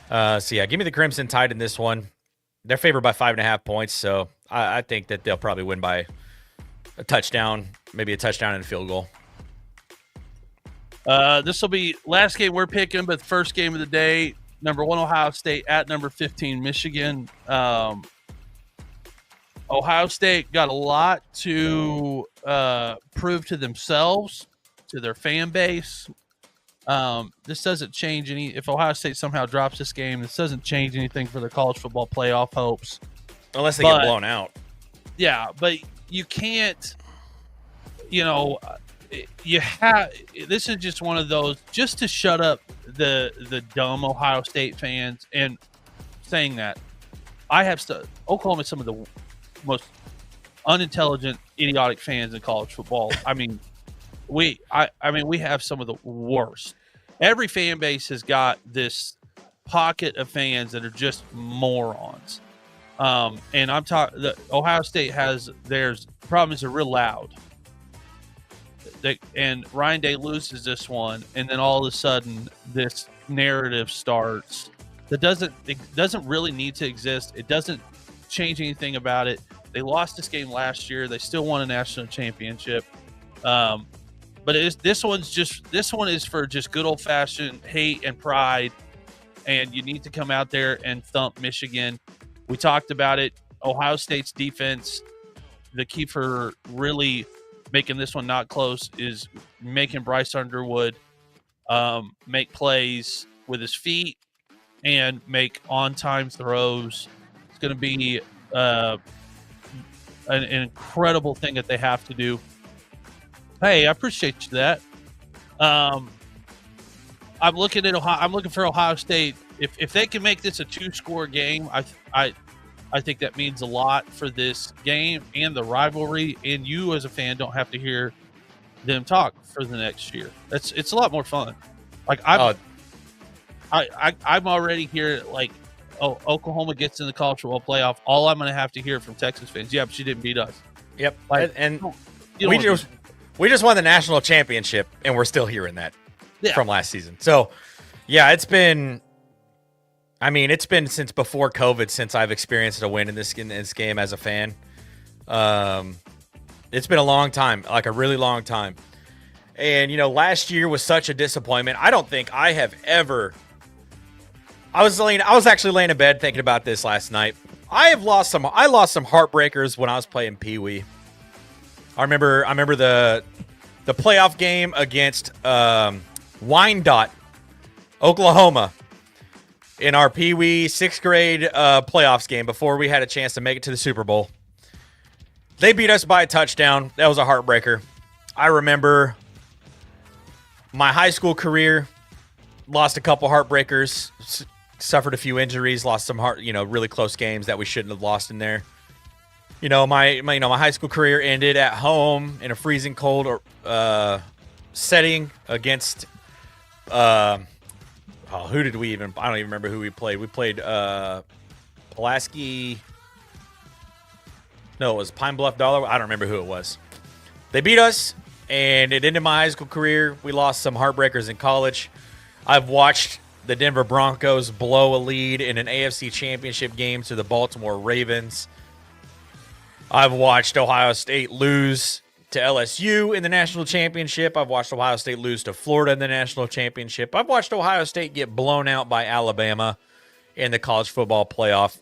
So, yeah, give me the Crimson Tide in this one. They're favored by 5.5 points, so I think that they'll probably win by a touchdown, maybe a touchdown and a field goal. This will be last game we're picking, but the first game of the day, number 1 Ohio State at number 15 Michigan. Ohio State got a lot to prove to themselves, to their fan base. This doesn't change any. If Ohio State somehow drops this game, this doesn't change anything for their college football playoff hopes. Unless they get blown out. Yeah, but you can't, you have, this is just one of those, just to shut up the dumb Ohio State fans. And saying that, Oklahoma is some of the most unintelligent, idiotic fans in college football. I mean, we have some of the worst. Every fan base has got this pocket of fans that are just morons. And I'm talking, Ohio State has theirs. Problem is they're real loud. And Ryan Day loses this one, and then all of a sudden this narrative starts that doesn't really need to exist. It doesn't change anything about it. They lost this game last year. They still won a national championship. But this one is for just good old fashioned hate and pride. And you need to come out there and thump Michigan. We talked about it. Ohio State's defense, the key for really making this one not close is making Bryce Underwood make plays with his feet and make on-time throws. It's going to be an incredible thing that they have to do. Hey, I appreciate that. I'm looking for Ohio State. If they can make this a 2-score game, I think that means a lot for this game and the rivalry. And you, as a fan, don't have to hear them talk for the next year. It's a lot more fun. Like I'm already here. Like, oh, Oklahoma gets in the college football playoff. All I'm going to have to hear from Texas fans, yeah, but she didn't beat us. Yep, and we just won the national championship, and we're still hearing that from last season. So, yeah, it's been since before COVID since I've experienced a win in this game as a fan. It's been a long time, like a really long time. And, last year was such a disappointment. I don't think I have ever. I was actually laying in bed thinking about this last night. I lost some heartbreakers when I was playing Pee Wee. I remember the playoff game against Wyandotte, Oklahoma, in our Pee Wee 6th grade playoffs game before we had a chance to make it to the Super Bowl. They beat us by a touchdown. That was a heartbreaker. I remember my high school career, lost a couple heartbreakers, suffered a few injuries, lost some really close games that we shouldn't have lost in there. My high school career ended at home in a freezing cold setting against who did we even? I don't even remember who we played. We played Pulaski. No, it was Pine Bluff Dollar. I don't remember who it was. They beat us, and it ended my high school career. We lost some heartbreakers in college. I've watched the Denver Broncos blow a lead in an AFC Championship game to the Baltimore Ravens. I've watched Ohio State lose to LSU in the national championship. I've watched Ohio State lose to Florida in the national championship. I've watched Ohio State get blown out by Alabama in the college football playoff.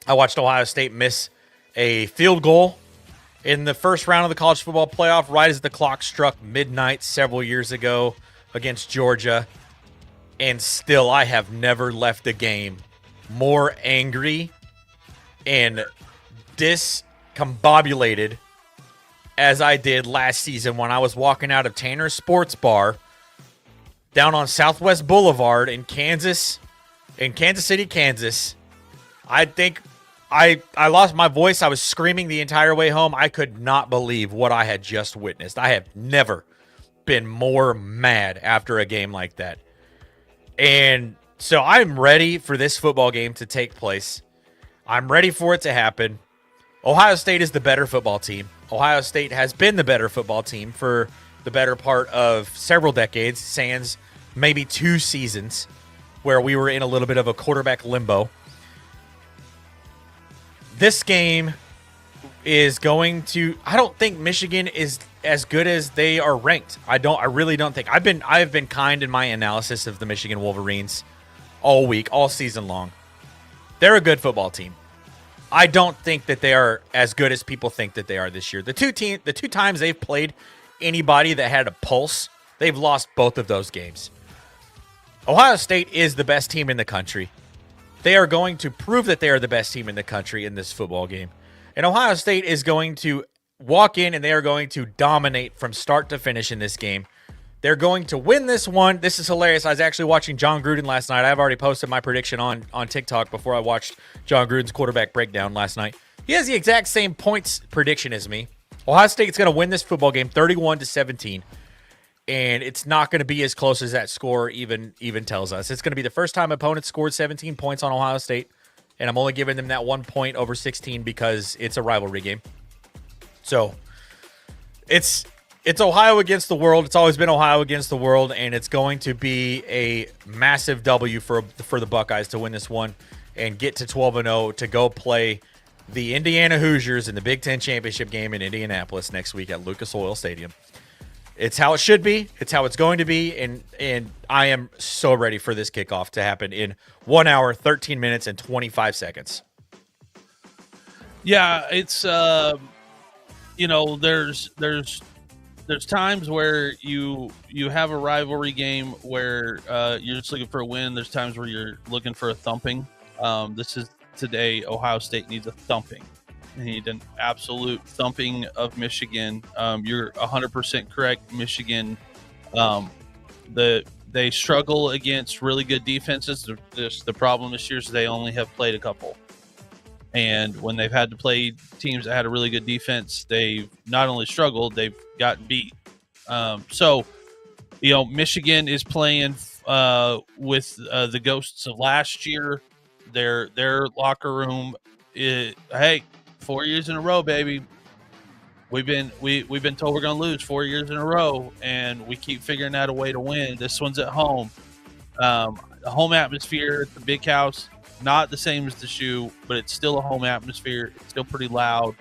I watched Ohio State miss a field goal in the first round of the college football playoff right as the clock struck midnight several years ago against Georgia. And still, I have never left a game more angry and discombobulated as I did last season when I was walking out of Tanner's Sports Bar down on Southwest Boulevard in Kansas City, Kansas. I think I lost my voice. I was screaming the entire way home. I could not believe what I had just witnessed. I have never been more mad after a game like that. And so I'm ready for this football game to take place. I'm ready for it to happen. Ohio State is the better football team. Ohio State has been the better football team for the better part of several decades, sans maybe 2 seasons where we were in a little bit of a quarterback limbo. This game is going to, I don't think Michigan is as good as they are ranked. I really don't think. I have been kind in my analysis of the Michigan Wolverines all week, all season long. They're a good football team. I don't think that they are as good as people think that they are this year. The two times they've played anybody that had a pulse, they've lost both of those games. Ohio State is the best team in the country. They are going to prove that they are the best team in the country in this football game. And Ohio State is going to walk in and they are going to dominate from start to finish in this game. They're going to win this one. This is hilarious. I was actually watching John Gruden last night. I've already posted my prediction on TikTok before I watched John Gruden's quarterback breakdown last night. He has the exact same points prediction as me. Ohio State's going to win this football game 31-17. And it's not going to be as close as that score even tells us. It's going to be the first time opponents scored 17 points on Ohio State. And I'm only giving them that 1 point over 16 because it's a rivalry game. So it's Ohio against the world. It's always been Ohio against the world, and it's going to be a massive W for the Buckeyes to win this one and get to 12-0 to go play the Indiana Hoosiers in the Big Ten Championship game in Indianapolis next week at Lucas Oil Stadium. It's how it should be. It's how it's going to be, and I am so ready for this kickoff to happen in 1 hour, 13 minutes, and 25 seconds. Yeah, it's there's times where you have a rivalry game where you're just looking for a win. There's times where you're looking for a thumping. This is today. Ohio State needs a thumping. They need an absolute thumping of Michigan. You're 100% correct. Michigan, they struggle against really good defenses. The problem this year is they only have played a couple. And when they've had to play teams that had a really good defense, they've not only struggled, they've gotten beat. Michigan is playing with the ghosts of last year. Their locker room is, hey, 4 years in a row, baby. We've been told we're going to lose 4 years in a row, and we keep figuring out a way to win. This one's at home. The home atmosphere at the big house, not the same as the shoe, but it's still a home atmosphere. It's still pretty loud.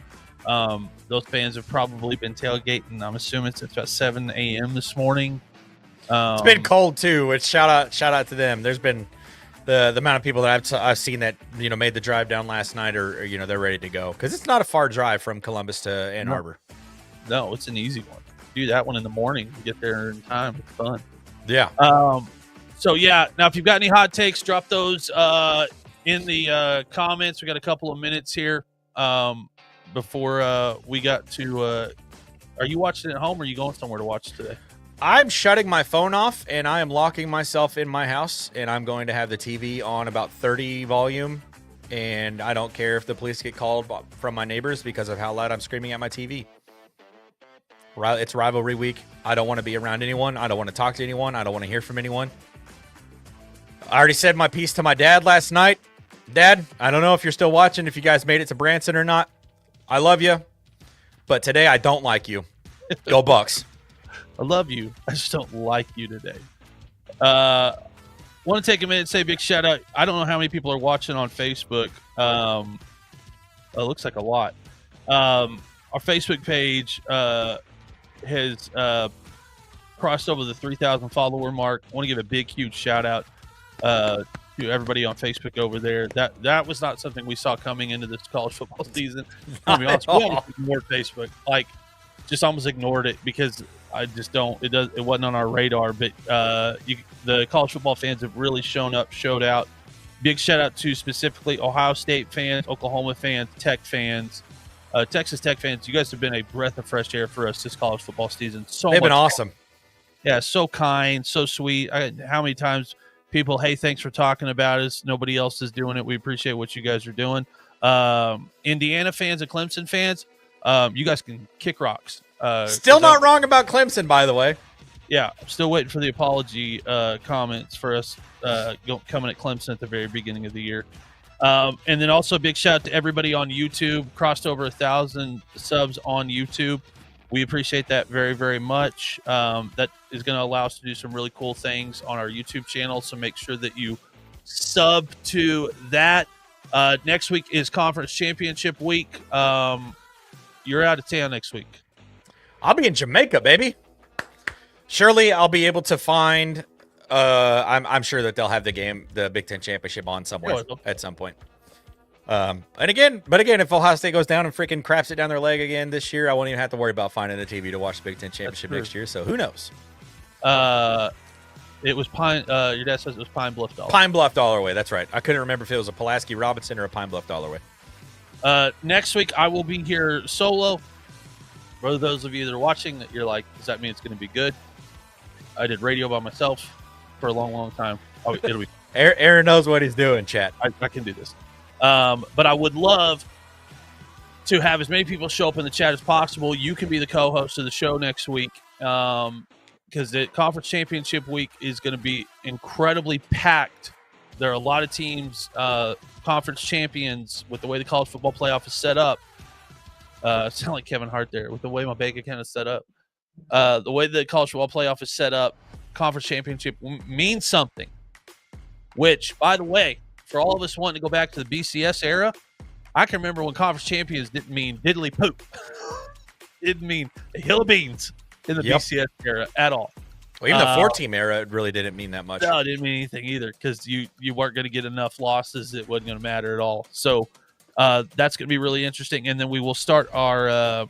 Those fans have probably been tailgating, I'm assuming, since about 7 a.m. this morning. It's been cold too. It's shout out to them. There's been the amount of people that I've seen that made the drive down last night, or they're ready to go because it's not a far drive from Columbus to Ann Arbor. No, it's an easy one. Do that one in the morning. Get there in time. It's fun. Yeah. So yeah. Now, if you've got any hot takes, drop those in the comments. We got a couple of minutes here before we got to. Are you watching at home, or are you going somewhere to watch today? I'm shutting my phone off, and I am locking myself in my house, and I'm going to have the TV on about 30 volume, and I don't care if the police get called from my neighbors because of how loud I'm screaming at my TV. It's rivalry week. I don't want to be around anyone. I don't want to talk to anyone. I don't want to hear from anyone. I already said my piece to my dad last night. Dad, I don't know if you're still watching, if you guys made it to Branson or not. I love you, but today I don't like you. Go Bucks. I love you. I just don't like you today. Want to take a minute and say a big shout out. I don't know how many people are watching on Facebook. It looks like a lot. Our Facebook page has crossed over the 3,000 follower mark. I want to give a big, huge shout out to everybody on Facebook over there. That was not something we saw coming into this college football season. To be honest, we almost ignored Facebook. Like, just almost ignored it because I just don't. It wasn't on our radar. But the college football fans have really showed out. Big shout out to specifically Ohio State fans, Oklahoma fans, Tech fans, Texas Tech fans. You guys have been a breath of fresh air for us this college football season. They've been awesome. Yeah, so kind, so sweet. How many times people, hey, thanks for talking about us. Nobody else is doing it. We appreciate what you guys are doing. Indiana fans and Clemson fans, you guys can kick rocks. Still not wrong about Clemson, by the way. Yeah, I'm still waiting for the apology comments for us coming at Clemson at the very beginning of the year. And then also a big shout out to everybody on YouTube. Crossed over 1,000 subs on YouTube. We appreciate that very, very much. That is going to allow us to do some really cool things on our YouTube channel. So make sure that you sub to that. Next week is Conference Championship Week. You're out of town next week. I'll be in Jamaica, baby. Surely I'll be able to find. I'm sure that they'll have the Big Ten championship on somewhere at some point. But again, if Ohio State goes down and freaking craps it down their leg again this year, I won't even have to worry about finding a TV to watch the Big Ten championship next year. So who knows? It was Pine. Your dad says it was Pine Bluff Dollar. Pine Bluff Dollarway. That's right. I couldn't remember if it was a Pulaski Robinson or a Pine Bluff Dollarway. Next week I will be here solo. For those of you that are watching, that you're like, does that mean it's going to be good? I did radio by myself for a long, long time. It'll be. Aaron knows what he's doing, chat. I can do this. But I would love to have as many people show up in the chat as possible. You can be the co-host of the show next week because the Conference Championship Week is going to be incredibly packed. There are a lot of teams, conference champions, with the way the college football playoff is set up. Sound like Kevin Hart there, with the way my bank account is set up. The way the college football playoff is set up, conference championship means something. Which, by the way, for all of us wanting to go back to the BCS era, I can remember when conference champions didn't mean diddly poop. It didn't mean a hill of beans in the BCS era at all. Well, even the 4-team era, it really didn't mean that much. No, it didn't mean anything either because you weren't going to get enough losses. It wasn't going to matter at all. So that's going to be really interesting. And then we will start our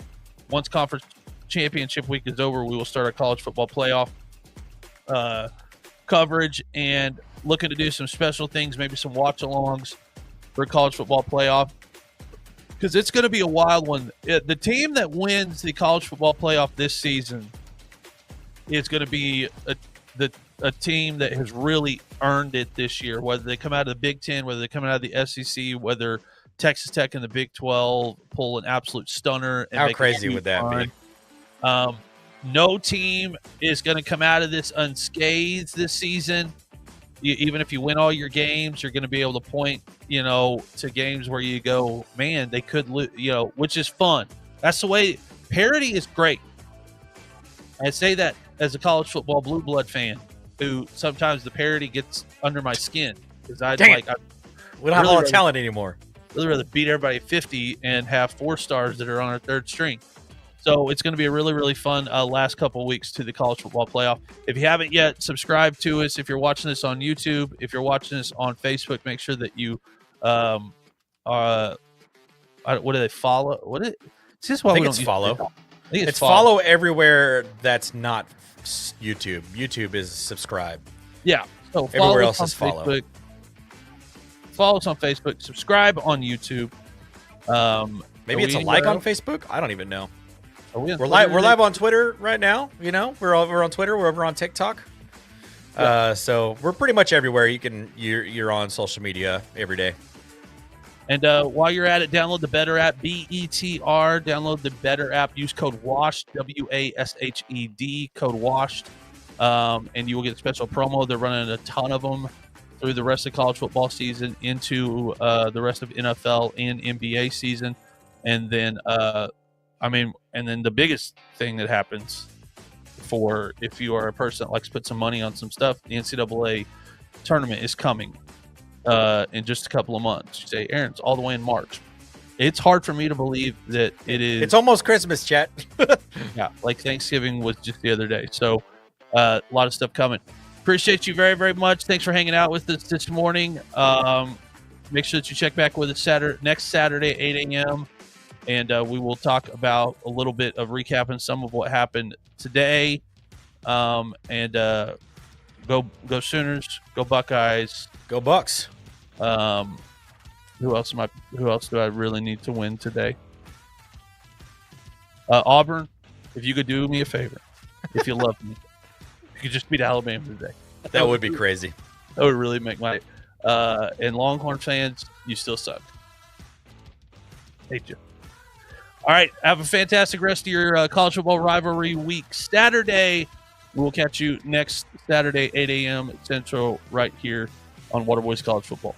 once Conference Championship Week is over, we will start our college football playoff coverage and looking to do some special things, maybe some watch-alongs for college football playoff because it's going to be a wild one. The team that wins the college football playoff this season is going to be a team that has really earned it this year, whether they come out of the Big Ten, whether they come out of the SEC, whether Texas Tech and the Big 12 pull an absolute stunner. And how crazy would that be? No team is going to come out of this unscathed this season. Even if you win all your games, you're going to be able to point, to games where you go, man, they could lose, which is fun. That's the way. Parity is great. I say that as a college football blue blood fan who sometimes the parity gets under my skin because we don't have all the talent anymore. Really rather beat everybody 50 and have 4 stars that are on our third string. So it's going to be a really, really fun last couple of weeks to the college football playoff. If you haven't yet, subscribe to us. If you're watching this on YouTube, if you're watching this on Facebook, make sure that you what do they follow? Is this why I think we it's don't follow. I think it's follow everywhere that's not YouTube. YouTube is subscribe. Yeah. So everywhere else is follow. Facebook. Follow us on Facebook. Subscribe on YouTube. Maybe it's a like on Facebook. I don't even know. We're live on Twitter right now. We're over on Twitter. We're over on TikTok. Yeah. So we're pretty much everywhere. You're on social media every day. And while you're at it, download the Better app, BETR. Download the Better app. Use code WASHED, WASHED, code WASHED, and you will get a special promo. They're running a ton of them through the rest of college football season into the rest of NFL and NBA season. And then, and then the biggest thing that happens for if you are a person that likes to put some money on some stuff, the NCAA tournament is coming in just a couple of months. You say, Aaron, it's all the way in March. It's hard for me to believe that it is. It's almost Christmas, chat. Yeah, like Thanksgiving was just the other day. So a lot of stuff coming. Appreciate you very, very much. Thanks for hanging out with us this morning. Make sure that you check back with us next Saturday at 8 a.m. And we will talk about a little bit of recapping some of what happened today. And go Sooners, go Buckeyes, go Bucks. Who else do I really need to win today? Auburn, if you could do me a favor, if you love me, you could just beat Alabama today. That would be crazy. That would really make my and Longhorn fans, you still suck. Hate you. All right, have a fantastic rest of your college football rivalry week Saturday. We'll catch you next Saturday, 8 a.m. Central, right here on Waterboys College Football.